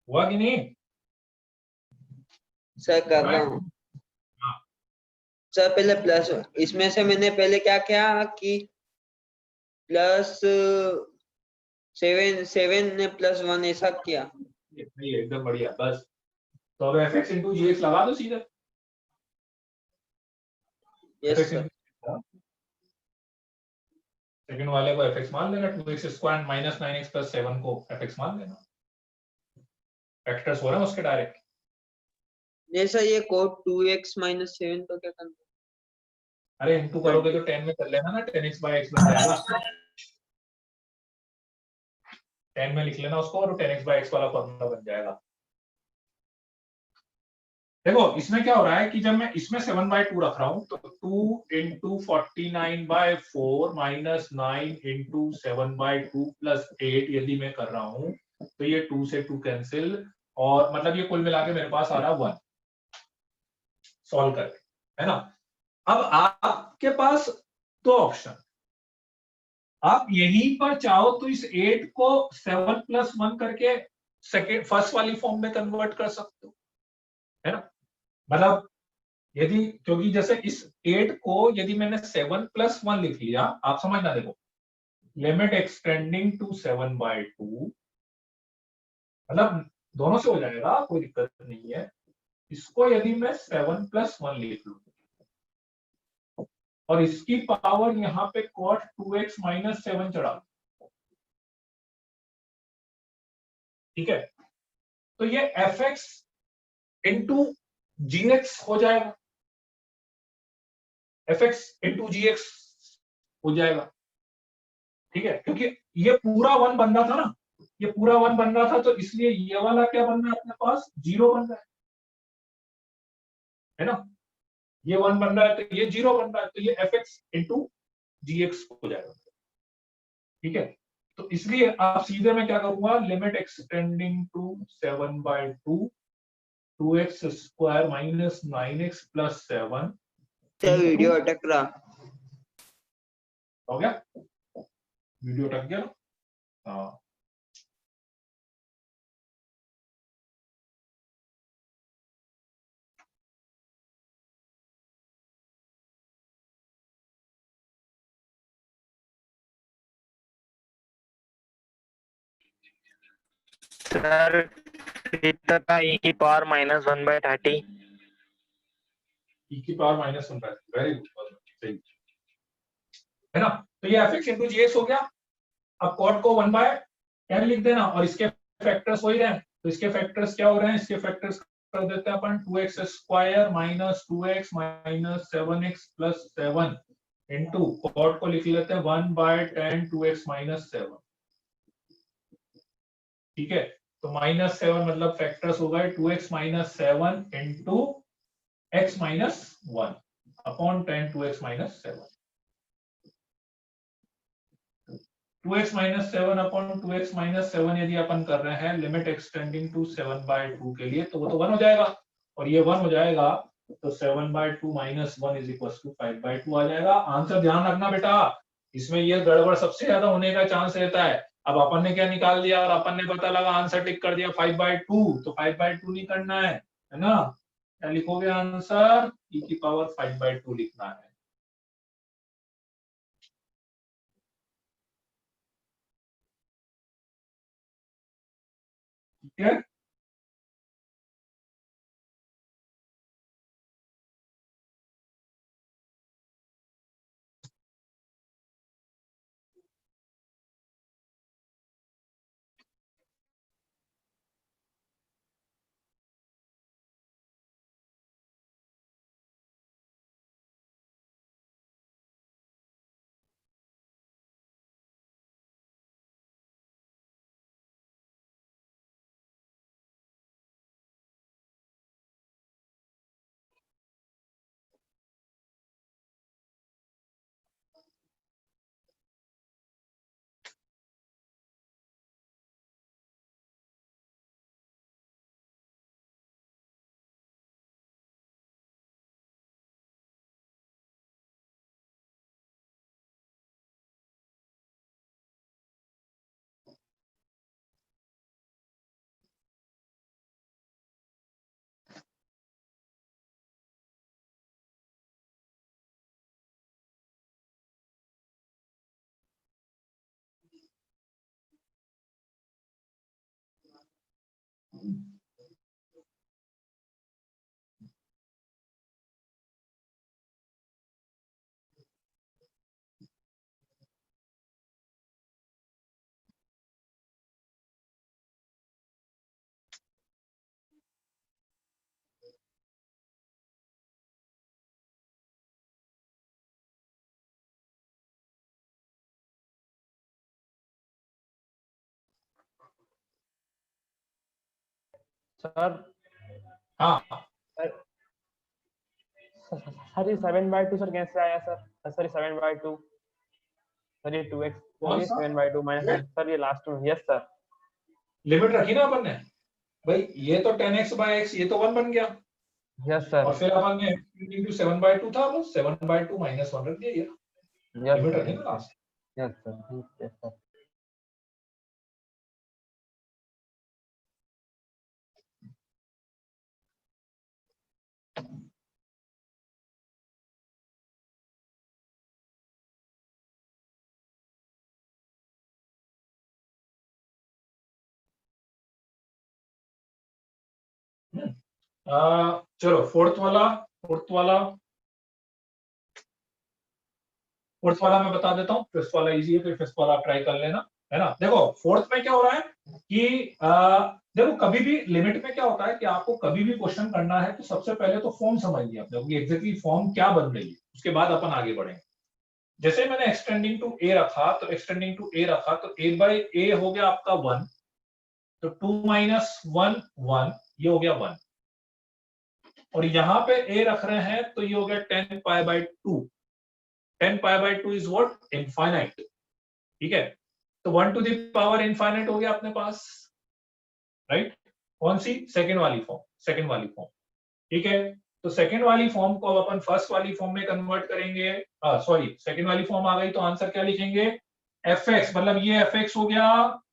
हुआ कि नहीं? सर कर रहा हूँ। सर पहले प्लस, इसमें से मैंने पहले क्या किया कि +7 ने +1 ऐसा किया। नहीं एकदम बढ़िया, बस तो अब fx into gx लगा दो सीधे। Yes fx sir. into second वाले को fx मान लेना, 2x² माइनस 9x प्लस 7 को fx मान लेना। फैक्टर्स हो रहे हैं उसके डायरेक्ट। जैसा ये कोड 2x - 7 तो क्या करना? अरे इनटू करोगे तो 10 में कर लेना ना, 10x/x बन जाएगा। 10 में लिख लेना उसको और 10x/x वाला फॉर्मूला बन जाएगा। देखो इसमें क्या हो रहा है कि जब मैं इसमें 7/2 रख रहा हूं तो 2 × 49/4 माइनस 9 × 7/2 प्लस 8 यदि मैं कर रहा हूं तो ये 2 से 2 कैंसिल, और मतलब ये कुल मिला के मेरे पास आ रहा 1 सॉल्व करके, है ना। अब आपके पास दो ऑप्शन, आप यहीं पर चाहो तो इस 8 को 7 + 1 करके सेकेंड फर्स्ट वाली फॉर्म में कन्वर्ट कर सकते हो, है ना। मतलब यदि, क्योंकि जैसे इस 8 को यदि मैंने 7 + 1 लिख लिया, आप समझना, देखो लिमिट एक्सटेंडिंग टू 7/2, मतलब दोनों से हो जाएगा, कोई दिक्कत नहीं है। इसको यदि मैं 7 + 1 लिख लूं और इसकी पावर यहां पे cos 2x - 7 चढ़ा, ठीक है, तो ये fx into gx हो जाएगा, fx into gx हो जाएगा, ठीक है, क्योंकि ये पूरा 1 बन रहा था ना, ये पूरा 1 बन रहा था, तो इसलिए ये वाला क्या बन रहा है अपने पास, 0 बन रहा है ना। ये 1 बन रहा है तो ये 0 बन रहा है, तो ये fx into gx हो जाएगा, ठीक है। तो इसलिए आप सीधे मैं क्या करूंगा, limit extending to 7/2 2x² minus 9x plus 7 video अटक रहा। हो गया, वीडियो अटक गया ना। हाँ सर थीटा का e की पावर -1/30। e की पावर -1/30, वेरी गुड, सही। है ना। तो ये fx इंटू जीएक्स हो गया। अब कॉट को 1/10 लिख देना, और इसके फैक्टर्स हो ही रहे हैं, तो इसके फैक्टर्स क्या हो रहे हैं, इसके फैक्टर्स कर देते हैं अपन 2x square minus 2x minus 7x plus 7 into cot को लिख लेते हैं 1/10 2x माइनस 7। ठीक है, तो माइनस 7 मतलब फैक्टर्स हो गए 2x minus 7 into x minus 1 upon 10 2x minus 7। 2x minus 7 upon 2x minus 7 यदि अपन कर रहे हैं लिमिट एक्सटेंडिंग टू 7/2 के लिए, तो वो तो 1 हो जाएगा, और ये 1 हो जाएगा, तो 7/2 माइनस 1 इज इक्वल टू 5/2 आ जाएगा। आंसर ध्यान रखना बेटा, इसमें ये गड़बड़ सबसे ज्यादा होने का चांस रहता है। अब अपन ने क्या निकाल दिया, और अपन ने पता लगा आंसर टिक कर दिया 5/2, तो 5/2 नहीं करना है ना। क्या लिखोगे आंसर, e की पावर 5/2 लिखना है। ठीक है, सर हाँ सर ये 7/2 सर कैसे आया सर? सर ये 7/2, सर ये 2x, कौन ये सा 7/2 माइनस सर ये लास्ट में। Yes sir. लिमिट रखी ना अपन ने भाई, ये तो 10x/x, ये तो 1 बन गया, यस सर। और फिर अपन ने इंटू 7/2 था, बस 7/2 माइनस 1 रख दिया, ये यस लिमिट सर। रखी ना last. Yes sir. Yes sir. चलो फोर्थ वाला मैं बता देता हूँ। फिफ्थ वाला इजी है, फिर फिफ्थ वाला आप ट्राई कर लेना, है ना। देखो फोर्थ में क्या हो रहा है कि देखो कभी भी लिमिट में क्या होता है कि आपको कभी भी क्वेश्चन करना है तो सबसे पहले तो फॉर्म समझिए अपने कि एग्जैक्टली फॉर्म क्या बन रही है, उसके बाद अपन आगे बढ़ेंगे। जैसे मैंने एक्सटेंडिंग टू ए रखा, तो एक्सटेंडिंग टू ए रखा तो a/a हो गया आपका 1, तो 2 माइनस 1 1, ये हो गया 1, और यहाँ पे a रख रहे हैं तो ये हो गया 10π/2। 10π/2 इज व्हाट, इनफाइनाइट। ठीक है, तो 1 टू द पावर इनफाइनाइट हो गया अपने पास, राइट। कौन सी, सेकंड वाली फॉर्म। ठीक है, तो सेकंड वाली फॉर्म को अब अपन फर्स्ट वाली फॉर्म में कन्वर्ट करेंगे। सॉरी, सेकंड वाली फॉर्म आ गई तो आंसर क्या लिखेंगे, fx, मतलब ये fx हो गया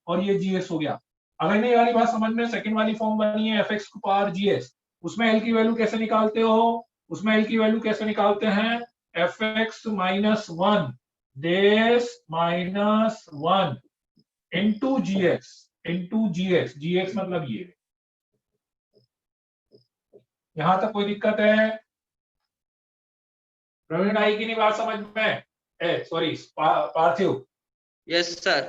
और ये gx हो गया। अगर नहीं वाली बात समझ में, सेकंड वाली फॉर्म बनी है fx को पावर gx, उसमें l की वैल्यू कैसे निकालते हो, हैं fx minus 1 this minus 1 into gx मतलब ये। यहां तक कोई दिक्कत है, प्रवीण आई की नहीं बात समझ में? सॉरी पार्थिव, यस सर।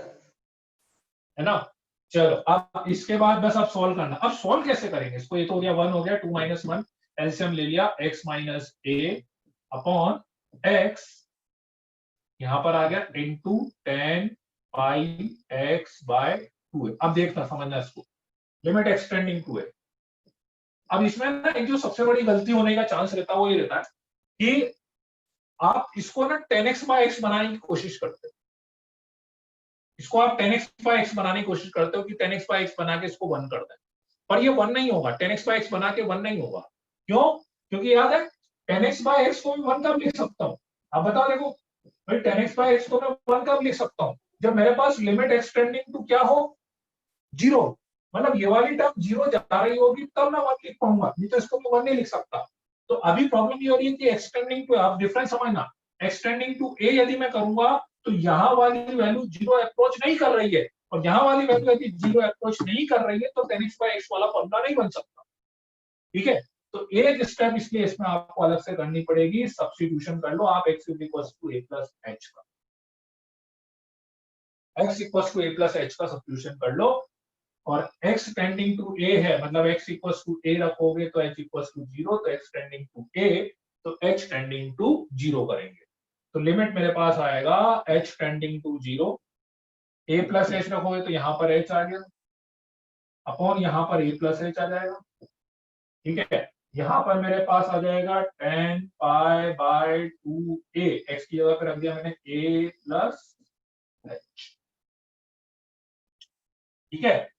है ना। चलो अब इसके बाद बस आप सॉल्व करना। अब सॉल्व कैसे करेंगे इसको, ये तो हो गया 1 हो गया, 2 - 1 एलसीएम ले लिया, x - a अपॉन x यहां पर आ गया इनटू tan पाई x बाय 2a। अब देखना समझना इसको, लिमिट एक्सटेंडिंग टू a। अब इसमें ना एक जो सबसे बड़ी गलती होने का चांस रहता है वो ये रहता है कि आप इसको ना 10x/x बनाने की कोशिश करते हो। इसको आप 10x/x बनाने की कोशिश करते हो कि 10x/x बना के इसको 1 कर दें, पर ये 1 नहीं होगा। 10x/x बना के 1 नहीं होगा। क्यों? क्योंकि याद है 10x/x को मैं 1 कब लिख सकता हूँ? अब बताओ, देखो भाई 10x/x को मैं 1 कब लिख सकता हूँ? जब मेरे पास लिमिट एक्सटेंडिंग टू क्या हो, 0। मतलब ये वाली टर्म 0 जा रही होगी तब मैं 1 लिख पाऊंगा, नहीं तो इसको मैं 1 नहीं लिख सकता। तो अभी प्रॉब्लम ये हो रही है कि एक्सटेंडिंग टू, आप डिफरेंस समझना, एक्सटेंडिंग टू a यदि मैं करूंगा तो यहाँ वाली वैल्यू 0 अप्रोच नहीं कर रही है, और यहाँ वाली वैल्यू यदि 0 अप्रोच नहीं कर रही है तो 10x/x वाला फॉर्मूला नहीं बन सकता। ठीक है, तो एक स्टेप इसलिए इसमें आपको अलग से करनी पड़ेगी, सब्स्टिट्यूशन कर लो आप x = a + h का, x = a + h का सब्स्टिट्यूशन कर लो। और x टेंडिंग टू a है, मतलब x = a रखोगे तो h = 0, तो x टेंडिंग टू a तो h टेंडिंग टू 0 करेंगे। तो लिमिट मेरे पास आएगा h tending to 0, a + h रखोगे तो यहाँ पर h आ गया, अपॉन यहाँ पर a + h आ जाएगा। ठीक है, यहाँ पर मेरे पास आ जाएगा tan पाई 2a, x की जगह पर रख दिया मैंने a + h। ठीक है,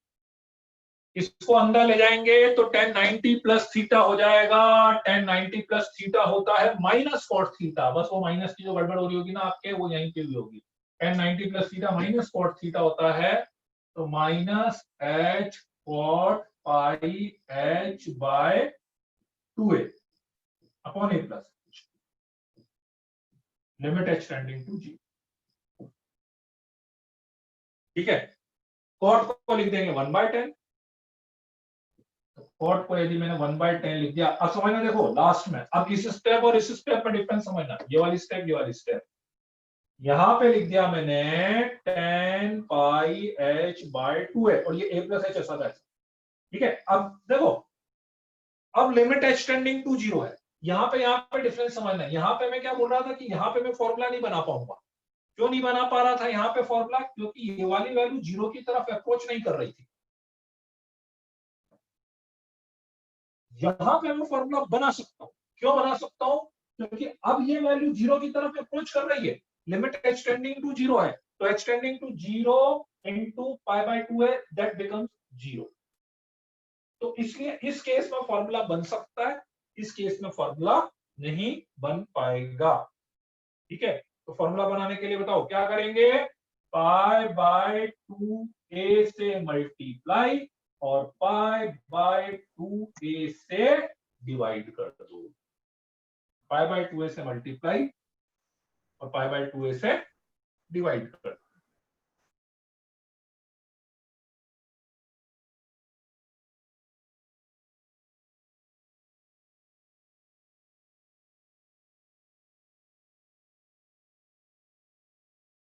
इसको अंदर ले जाएंगे तो tan 90 + थीटा हो जाएगा। tan 90 + थीटा होता है -cot थीटा, बस वो माइनस की जो गड़बड़ हो रही होगी ना आपके, वो यहीं पे भी होगी। tan 90 + थीटा -cot थीटा होता है, तो -h cot pi h by 2a upon a + h, limit h tending to 0। ठीक है, cot को लिख देंगे 1/10, कॉट को यदि मैंने 1/10 लिख दिया। अब समझना, देखो लास्ट में, अब इस स्टेप और इस स्टेप में डिफरेंस समझना, ये वाली स्टेप, ये वाली स्टेप। यहां पे लिख दिया मैंने tan pi h by 2a, और ये a + h ऐसा था। ठीक है, अब देखो, अब लिमिट h टेंडिंग टू 0 है, यहाँ पे डिफरेंस समझना है। यहाँ पे मैं क्या बोल रहा था कि यहाँ पे मैं फॉर्मूला नहीं बना पाऊंगा। क्यों नहीं बना पा रहा था यहाँ पे फॉर्मूला? क्योंकि ये वाली वैल्यू 0 की तरफ अप्रोच नहीं कर रही थी। यहां पे मैं फॉर्मूला बना सकता हूं। क्यों बना सकता हूं? क्योंकि अब ये वैल्यू 0 की तरफ अप्रोच कर रही है, लिमिट h टेंडिंग टू 0 है, तो h टेंडिंग टू 0 इनटू π/2 है, दैट बिकम्स 0। तो इसलिए इस केस में फॉर्मूला बन सकता है, इस केस में फॉर्मूला नहीं बन पाएगा। ठीक है, तो फॉर्मूला बनाने के लिए बताओ क्या करेंगे, π/2a से मल्टीप्लाई और π/2a से डिवाइड कर दो। π/2a से मल्टीप्लाई और π/2a से डिवाइड कर दो।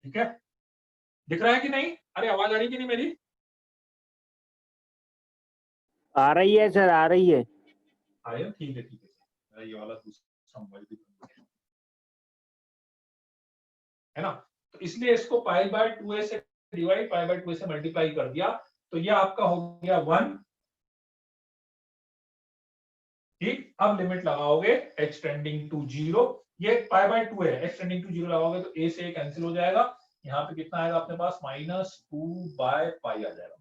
ठीक है, दिख रहा है कि नहीं? अरे आवाज आ रही कि नहीं मेरी? आ रही है सर, आ रही है। आया, ठीक है ठीक है। ये वाला दूसरा मोबाइल भी है ना, तो इसलिए इसको π/2a से डिवाइड, π/2a से मल्टीप्लाई कर दिया, तो ये आपका हो गया 1। ठीक, अब लिमिट लगाओगे h टेंडिंग टू 0, ये π/2 है, h टेंडिंग टू 0 लगाओगे तो a से कैंसिल हो जाएगा। यहाँ पे कितना आएगा अपने पास, -2/π आ जाएगा।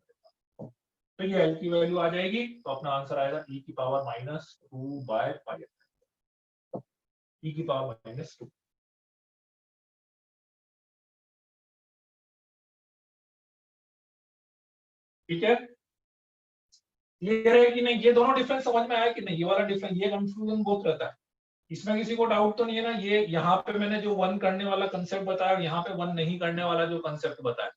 तो ये l की वैल्यू आ जाएगी, तो अपना आंसर आएगा e की पावर -2/π, e की पावर -2। ठीक है, क्लियर है कि नहीं? ये दोनों डिफरेंस समझ में आया कि नहीं? ये वाला डिफरेंस, ये कंफ्यूजन बहुत रहता है, इसमें किसी को डाउट तो नहीं है ना? ये यहाँ पे मैंने जो 1 करने वाला कंसेप्ट बताया, यहाँ पे 1 नहीं करने वाला जो कंसेप्ट बताया,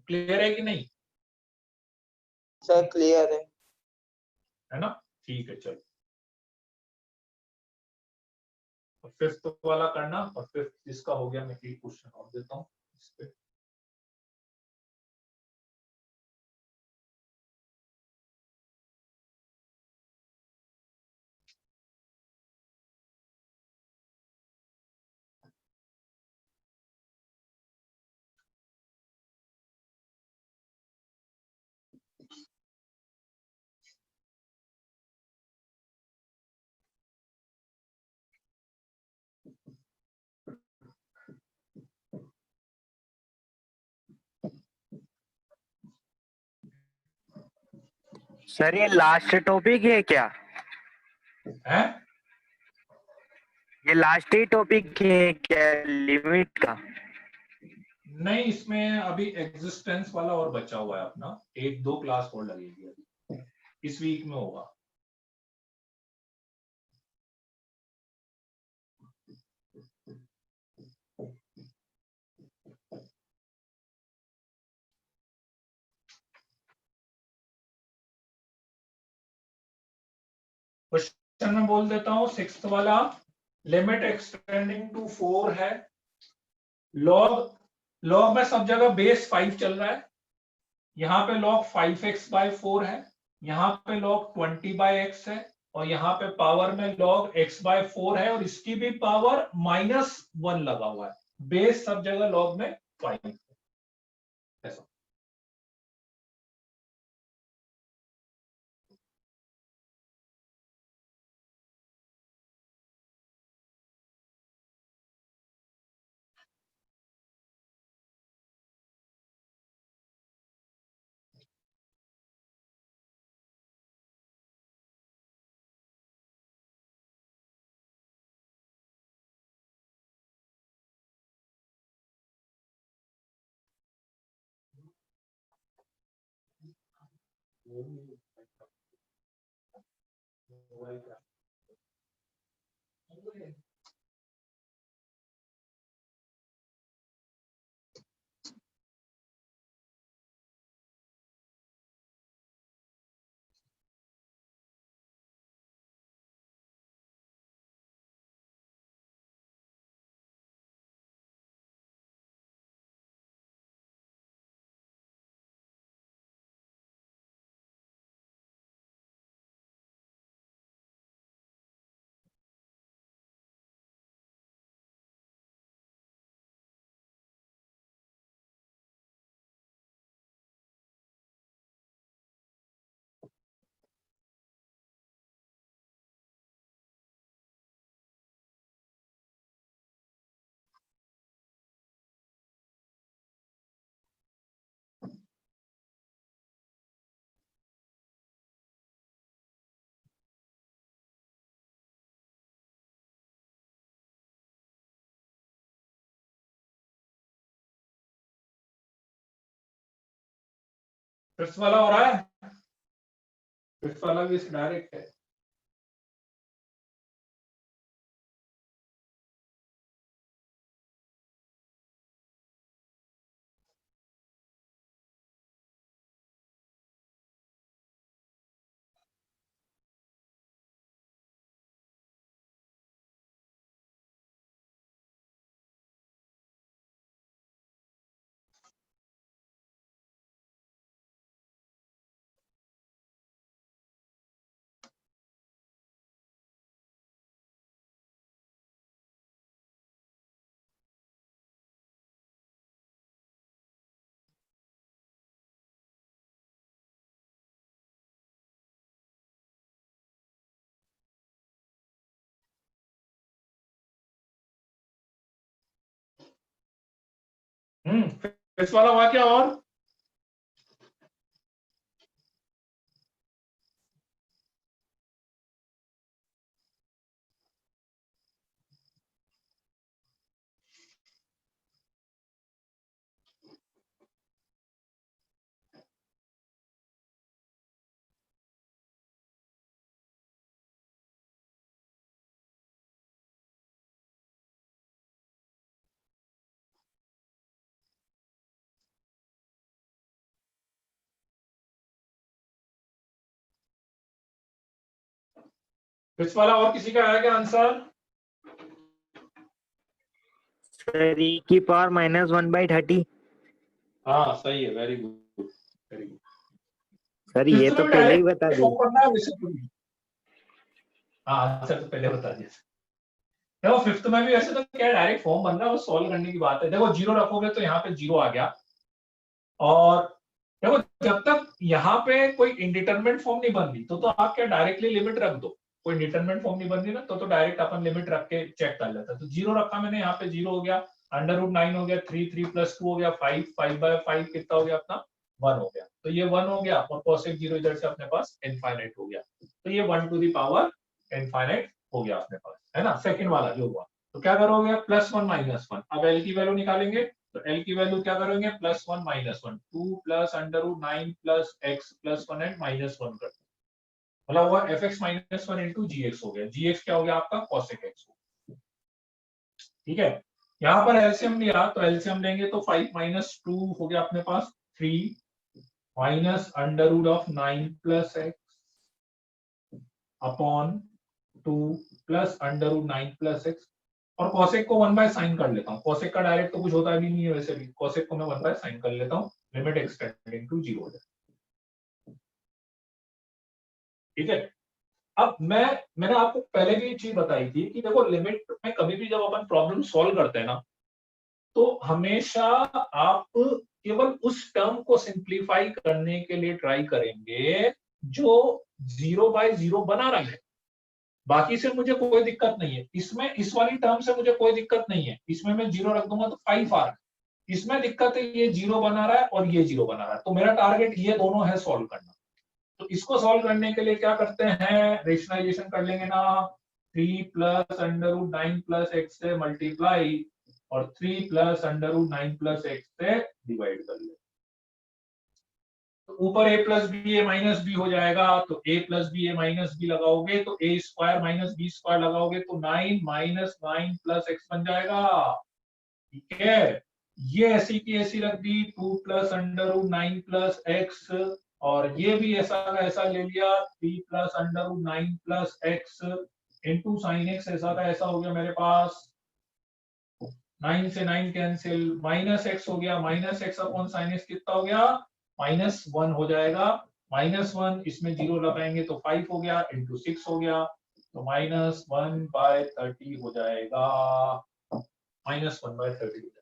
क्लियर है कि नहीं? सर क्लियर है ना? ठीक है, चलो। और फिफ्थ वाला करना, और फिफ्थ जिसका हो गया मैं एक क्वेश्चन और देता हूँ इस पे। सर ये लास्ट टॉपिक है क्या? है ये लास्ट ही टॉपिक है क्या लिमिट का? नहीं, इसमें अभी एग्जिस्टेंस वाला और बचा हुआ है अपना, एक दो क्लास और लगेगी अभी, इस वीक में होगा। क्वेश्चन में बोल देता हूं, सिक्स्थ वाला, लिमिट एक्सटेंडिंग टू 4 है, लॉग लॉग में सब जगह बेस 5 चल रहा है, यहाँ पे log 5x/4 है, यहाँ पे log 20/x है, और यहाँ पे पावर में log x/4 है, और इसकी भी पावर -1 लगा हुआ है। बेस सब जगह log में 5 है, ऐसा। फिफ्थ वाला हो रहा है, फिफ्थ वाला भी डायरेक्ट है। फिफ्थ वाला हुआ क्या? और फिफ्थ वाला और किसी का आया क्या आंसर? सर ई की पावर -1/30। हाँ सही है, very good, very good. Sir ये तो पहले ही बता दी। हाँ अच्छा, तो पहले बता दिया। देखो फिफ्थ में भी वैसे तो क्या डायरेक्ट फॉर्म बन रहा है, वो सॉल्व करने की बात है। देखो जीरो रखोगे तो यहाँ पे जीरो आ गया, और देखो जब तक यहाँ पे कोई इंडिटरमिनेट फॉर्म नहीं बन रही तो आप क्या डायरेक्टली लिमिट रख दो। कोई इंडिटरमिनेट फॉर्म नहीं बन रही ना, तो डायरेक्ट अपन लिमिट रख के चेक कर लेता है। तो जीरो रखा मैंने, यहाँ पे जीरो हो गया, √9 हो गया, 3 + 2 हो गया 5, 5/5 कितना हो गया अपना 1 हो गया। तो ये 1 हो गया, और cosec 0 इधर से अपने पास इनफाइनाइट हो गया। तो ये 1 इनफाइनाइट हो गया अपने पास, है ना। सेकंड वाला जो हुआ, तो क्या करोगे, +1 -1। अब एल की वैल्यू निकालेंगे, तो एल की वैल्यू क्या करेंगे, +1 -1, 2 + √9 + x + 1 एंड -1 कर दो। मतलब हुआ fx - 1 इंटू gx हो गया। gx क्या हो गया आपका, cosec x हो गया। ठीक है, यहाँ पर एलसीएम लिया, तो एलसीएम लेंगे तो 5 - 2 हो गया अपने पास 3 -√9 + x अपॉन 2 + √9 + x। और cosec को 1/sin कर लेता हूँ। cosec का डायरेक्ट तो कुछ होता भी नहीं है वैसे भी, cosec को मैं 1/sin कर लेता हूँ, लिमिट एक्सटेंडिंग टू 0 हो जाए। ठीक है, अब मैंने आपको पहले भी एक चीज बताई थी कि देखो लिमिट में कभी भी जब अपन प्रॉब्लम सॉल्व करते हैं ना, तो हमेशा आप केवल उस टर्म को सिंप्लीफाई करने के लिए ट्राई करेंगे जो 0/0 बना रहा है। बाकी से मुझे कोई दिक्कत नहीं है, इसमें इस वाली टर्म से मुझे कोई दिक्कत नहीं है, इसमें मैं 0 रख दूंगा तो 5 आ रहा है। इसमें दिक्कत है, ये 0 बना रहा है और ये 0 बना रहा है, तो मेरा टारगेट ये दोनों है सॉल्व करना। तो इसको सॉल्व करने के लिए क्या करते हैं, रेशनलाइजेशन कर लेंगे ना। 3 + √9 + x से मल्टीप्लाई, और 3 + √9 + x से डिवाइड कर ले। तो ऊपर a + b a - b हो जाएगा, तो a + b a - b लगाओगे तो a² - b² लगाओगे तो 9 - 9 + x बन जाएगा। ठीक है, ये ऐसी की ऐसी रख दी, 2 + √9 + x, और ये भी ऐसा का ऐसा ले लिया, 3 + √9 + x इंटू sin x, ऐसा का ऐसा हो गया मेरे पास। 9 से 9 कैंसिल, -x हो गया, -x अपॉन sin x कितना हो गया, -1 हो जाएगा। -1 इसमें 0 लगाएंगे तो 5 हो गया, इंटू 6 हो गया, तो -1/30 हो जाएगा, -1/30 हो जाएगा।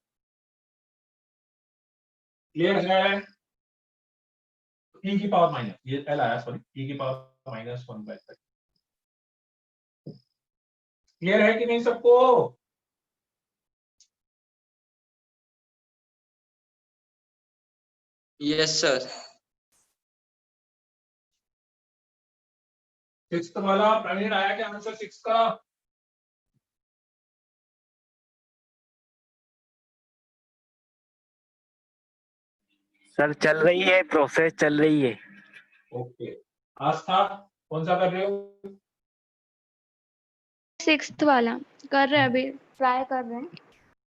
क्लियर है, e की पावर माइनस, ये एल आया, सॉरी, e की पावर -1/30। क्लियर है कि नहीं सबको? Yes sir. सिक्स्थ वाला प्रवीण आया क्या आंसर 6 का? सर चल रही है, प्रोसेस चल रही है। ओके, आस्था कौन सा कर रहे हो? सिक्स्थ वाला कर रहे हैं, अभी ट्राई कर रहे हैं।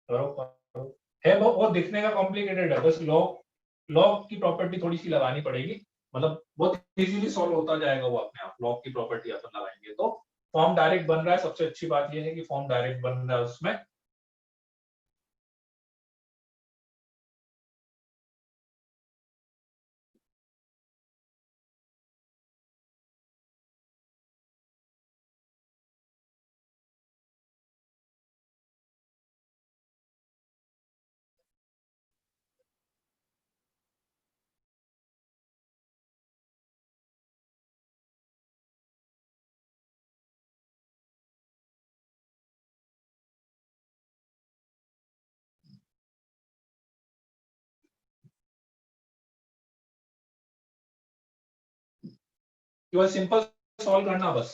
करो करो, है वो दिखने का कॉम्प्लिकेटेड है, बस लॉग लॉग की प्रॉपर्टी थोड़ी सी लगानी पड़ेगी, मतलब बहुत इजीली सॉल्व होता जाएगा वो अपने आप। लॉग की प्रॉपर्टी अपन लगाएंगे तो फॉर्म डायरेक्ट बन रहा है। सबसे अच्छी बात ये है कि फॉर्म डायरेक्ट बन रहा है उसमें। केवल सिंपल सॉल्व करना बस,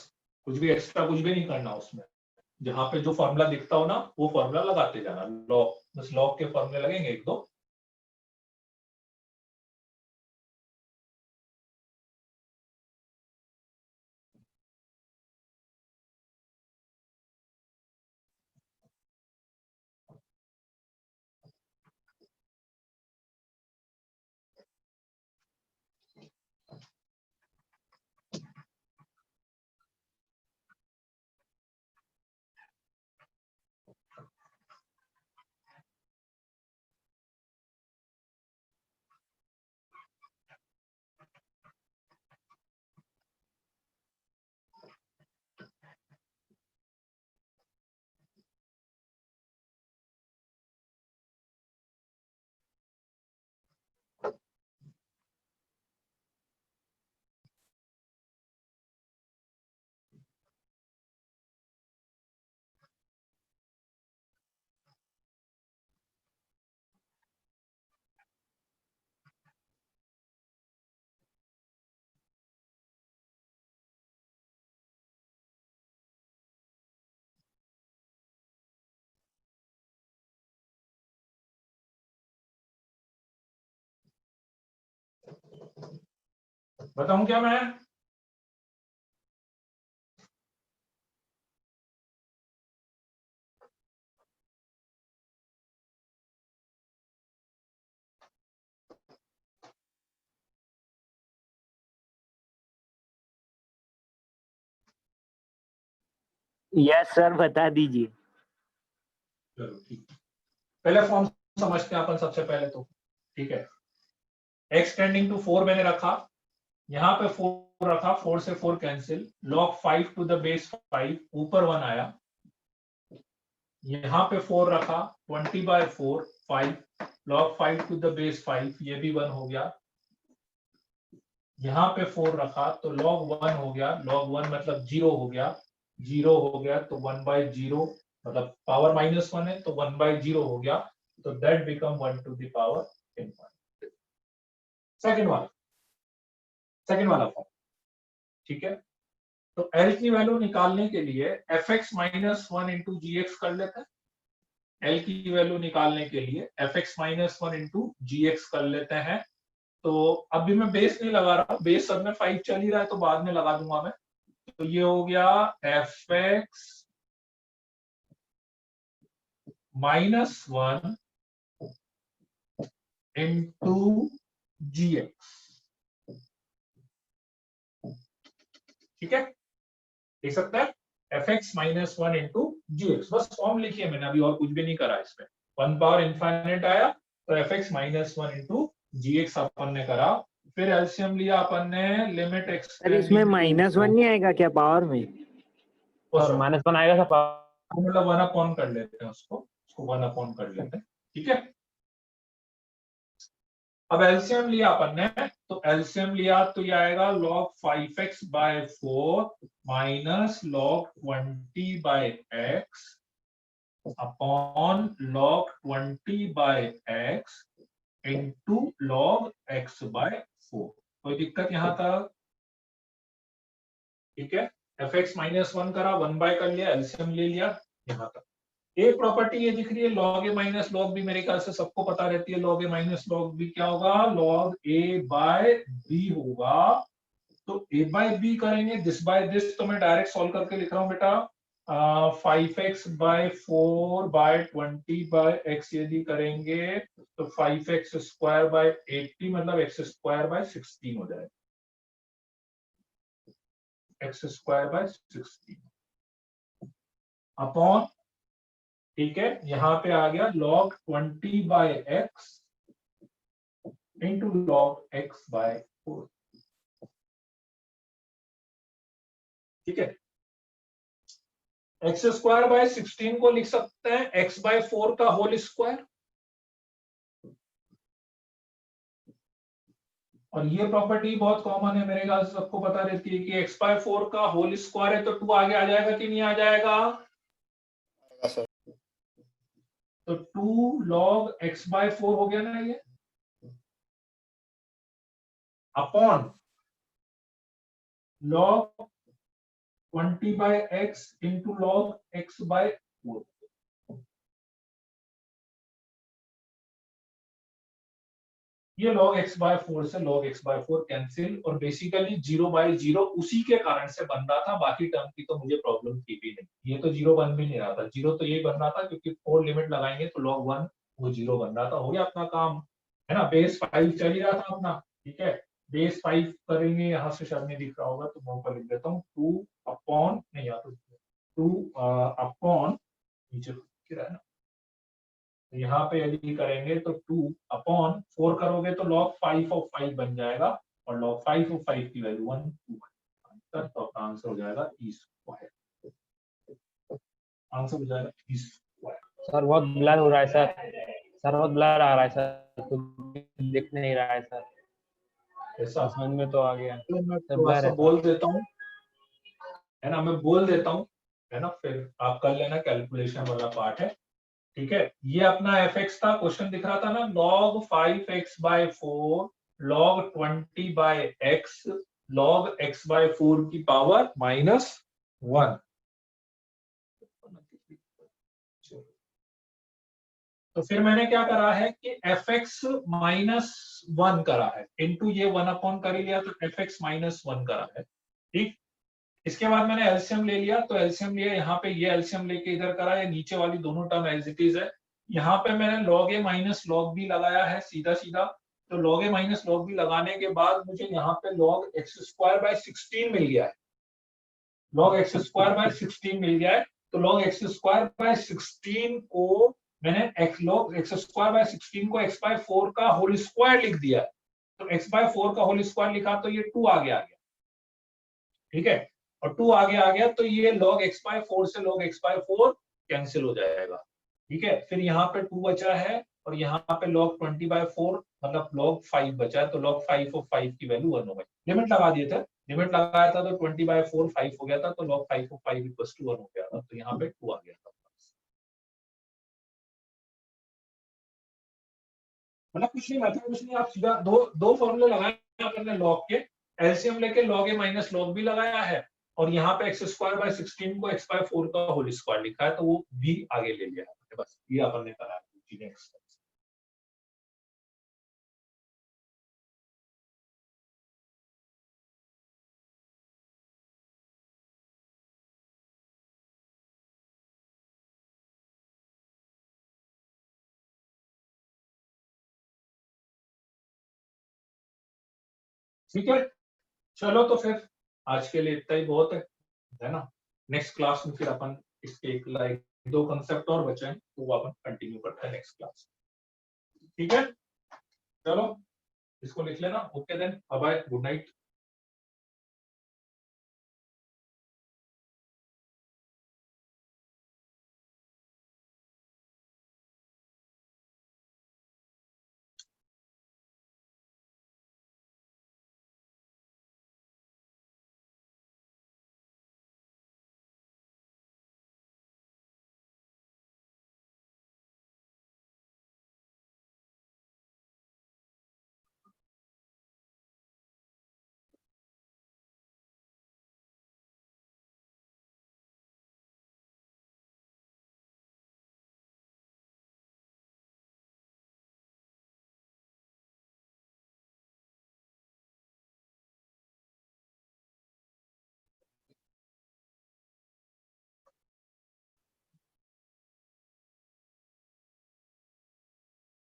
कुछ भी एक्स्ट्रा कुछ भी नहीं करना उसमें। जहां पे जो फॉर्मूला दिखता हो ना, वो फॉर्मूला लगाते जाना। लॉग, बस लॉग के फॉर्मूले लगेंगे एक दो। बताऊं क्या मैं? यस सर, बता दीजिए। चलो ठीक, पहले फॉर्म समझते हैं अपन सबसे पहले तो, ठीक है। x टेंडिंग टू 4 मैंने रखा, यहाँ पे 4 रखा, 4 से 4 cancel, log 5 to the base 5, ऊपर 1 आया, यहाँ पे 4 रखा, 20/4 5, log 5 टू द बेस 5, ये भी 1 हो गया, यहाँ पे 4 रखा तो log 1 हो गया, log 1 मतलब 0 हो गया, 0 हो गया तो 1/0, मतलब पावर -1 है तो 1/0 हो गया, तो that become 1 to the power n। Second वाला फॉर्म, ठीक है। तो L की वैल्यू निकालने के लिए fx -1 इंटू gx कर लेते हैं। L की वैल्यू निकालने के लिए fx -1 इंटू gx कर लेते हैं। तो अभी मैं बेस नहीं लगा रहा, बेस सब में 5 चल ही रहा है तो बाद में लगा दूंगा मैं। तो ये हो गया fx -1 इंटू gx, ठीक है, देख सकते हैं fx -1 इंटू gx, बस फॉर्म लिखिए मैंने, अभी और कुछ भी नहीं करा इसमें। 1 पावर इनफाइनाइट आया तो fx -1 इंटू gx अपन ने करा, फिर एलसीएम लिया अपन ने, लिमिट x सर इसमें -1 नहीं आएगा क्या पावर में? और -1 आएगा सर। मतलब 1/, कर लेते हैं उसको 1/, कर लेते हैं, ठीक है। अब एलसीएम लिया अपन ने, तो एलसीएम लिया तो ये आएगा log 5x/4 minus log 20/x upon log 20/x into log x/4। कोई दिक्कत यहां तक? ठीक है, fx -1 करा, 1/, कर लिया, एलसीएम ले लिया यहां तक। एक प्रॉपर्टी ये दिख रही है log a minus log b, मेरे ख्याल से सबको पता रहती है log a minus log b क्या होगा, log a/b होगा। तो a/b करेंगे, दिस बाय दिस तो मैं डायरेक्ट सॉल्व करके लिख रहा हूं बेटा, 5x/4/20/x यदि करेंगे तो 5x² 80 मतलब x² 16 हो जाएगा, x² 16 अपॉन, ठीक है, यहां पे आ गया log 20/x into log x/4, ठीक है। x² 16 को लिख सकते हैं x/4 का होल स्क्वायर, और ये प्रॉपर्टी बहुत कॉमन है, मेरे ख्याल से सबको पता रहती है कि x/4 का होल स्क्वायर है तो 2 आगे आ जाएगा कि नहीं आ जाएगा? तो 2 log x/4 हो गया ना ये, upon log 20/x into log x/4। ये log x/4 से log x/4 कैंसिल, और बेसिकली 0/0 उसी के कारण से बन रहा था, बाकी टर्म की तो मुझे प्रॉब्लम थी भी नहीं। ये तो 0 बन भी नहीं रहा था, 0 तो यही बन रहा था क्योंकि 4 लिमिट लगाएंगे तो log 1 वो 0 बन रहा था। हो गया अपना काम, है ना, बेस 5 चल ही रहा था अपना, ठीक है। बेस 5 करेंगे, यहाँ से शायद नहीं दिख रहा होगा तो मैं ऊपर लिख देता हूँ, 2 अपॉन, नहीं यहाँ तो 2 अपॉन, नीचे गिरा है ना, तो यहाँ पे यदि करेंगे तो 2 अपॉन 4 करोगे तो log 5 ऑफ 5 बन जाएगा, और log 5 ऑफ 5 की वैल्यू 1 2 आंसर, तो अपना आंसर हो जाएगा e², आंसर हो जाएगा e²। सर बहुत ब्लर हो रहा है सर बहुत ब्लर आ रहा है सर, तो दिख नहीं रहा है सर। ऐसा समझ में तो आ गया तो मैं सर, थोड़ा ब्लर सा है बोल देता हूँ, है ना, मैं बोल देता हूँ, है ना, फिर आप कर लेना, कैलकुलेशन वाला पार्ट है, ठीक है। ये अपना fx था, क्वेश्चन दिख रहा था ना, log 5x/4 log 20/x log x/4 की पावर -1। तो फिर मैंने क्या करा है कि fx-1 करा है इनटू ये 1 अपॉन कर ही लिया, तो fx-1 करा है। ठीक, इसके बाद मैंने एलसीएम ले लिया, तो एलसीएम लिया, यहाँ पे ये एलसीएम लेके इधर करा है, नीचे वाली दोनों टर्म एज इट इज है। यहाँ पे मैंने log a minus log b लगाया है सीधा सीधा, तो log a minus log b लगाने के बाद मुझे यहाँ पे log x² by 16 मिल गया है, log x² by 16 मिल गया है। तो log x² by 16 को मैंने log x² by 16 को x/4 का होल स्क्वायर लिख दिया, तो x/4 का होल स्क्वायर लिखा तो ये 2 आगे आ गया, ठीक है, और 2 आगे आ गया तो ये log x/4 से log x/4 कैंसिल हो जाएगा, ठीक है। फिर यहाँ पे 2 बचा है और यहाँ पे log 20/4 मतलब log 5 बचा है, तो log 5 और 5 की वैल्यू 1 हो गई। लिमिट लगा दिए थे, लिमिट लगाया था तो 20/4 5 हो गया था, तो log 5 और 5 इक्वल्स टू 1 हो गया था, तो यहाँ पे 2 आ गया था। मतलब कुछ नहीं, मतलब कुछ नहीं, आप सीधा दो फॉर्मूले लगाए आपने लॉग के, एलसीएम लेके log a minus log b लगाया है, और यहाँ पे x² by 16 को x/4 का होल स्क्वायर लिखा है, तो वो भी आगे ले लिया है, बस ये अपन ने करा है। ठीक है, चलो तो फिर आज के लिए इतना ही बहुत है ना। नेक्स्ट क्लास में फिर अपन इसके एक लाइक 2 कंसेप्ट और बचे हैं, तो वो अपन कंटिन्यू करते हैं नेक्स्ट क्लास, ठीक है। चलो इसको लिख लेना, okay then, bye bye, good night.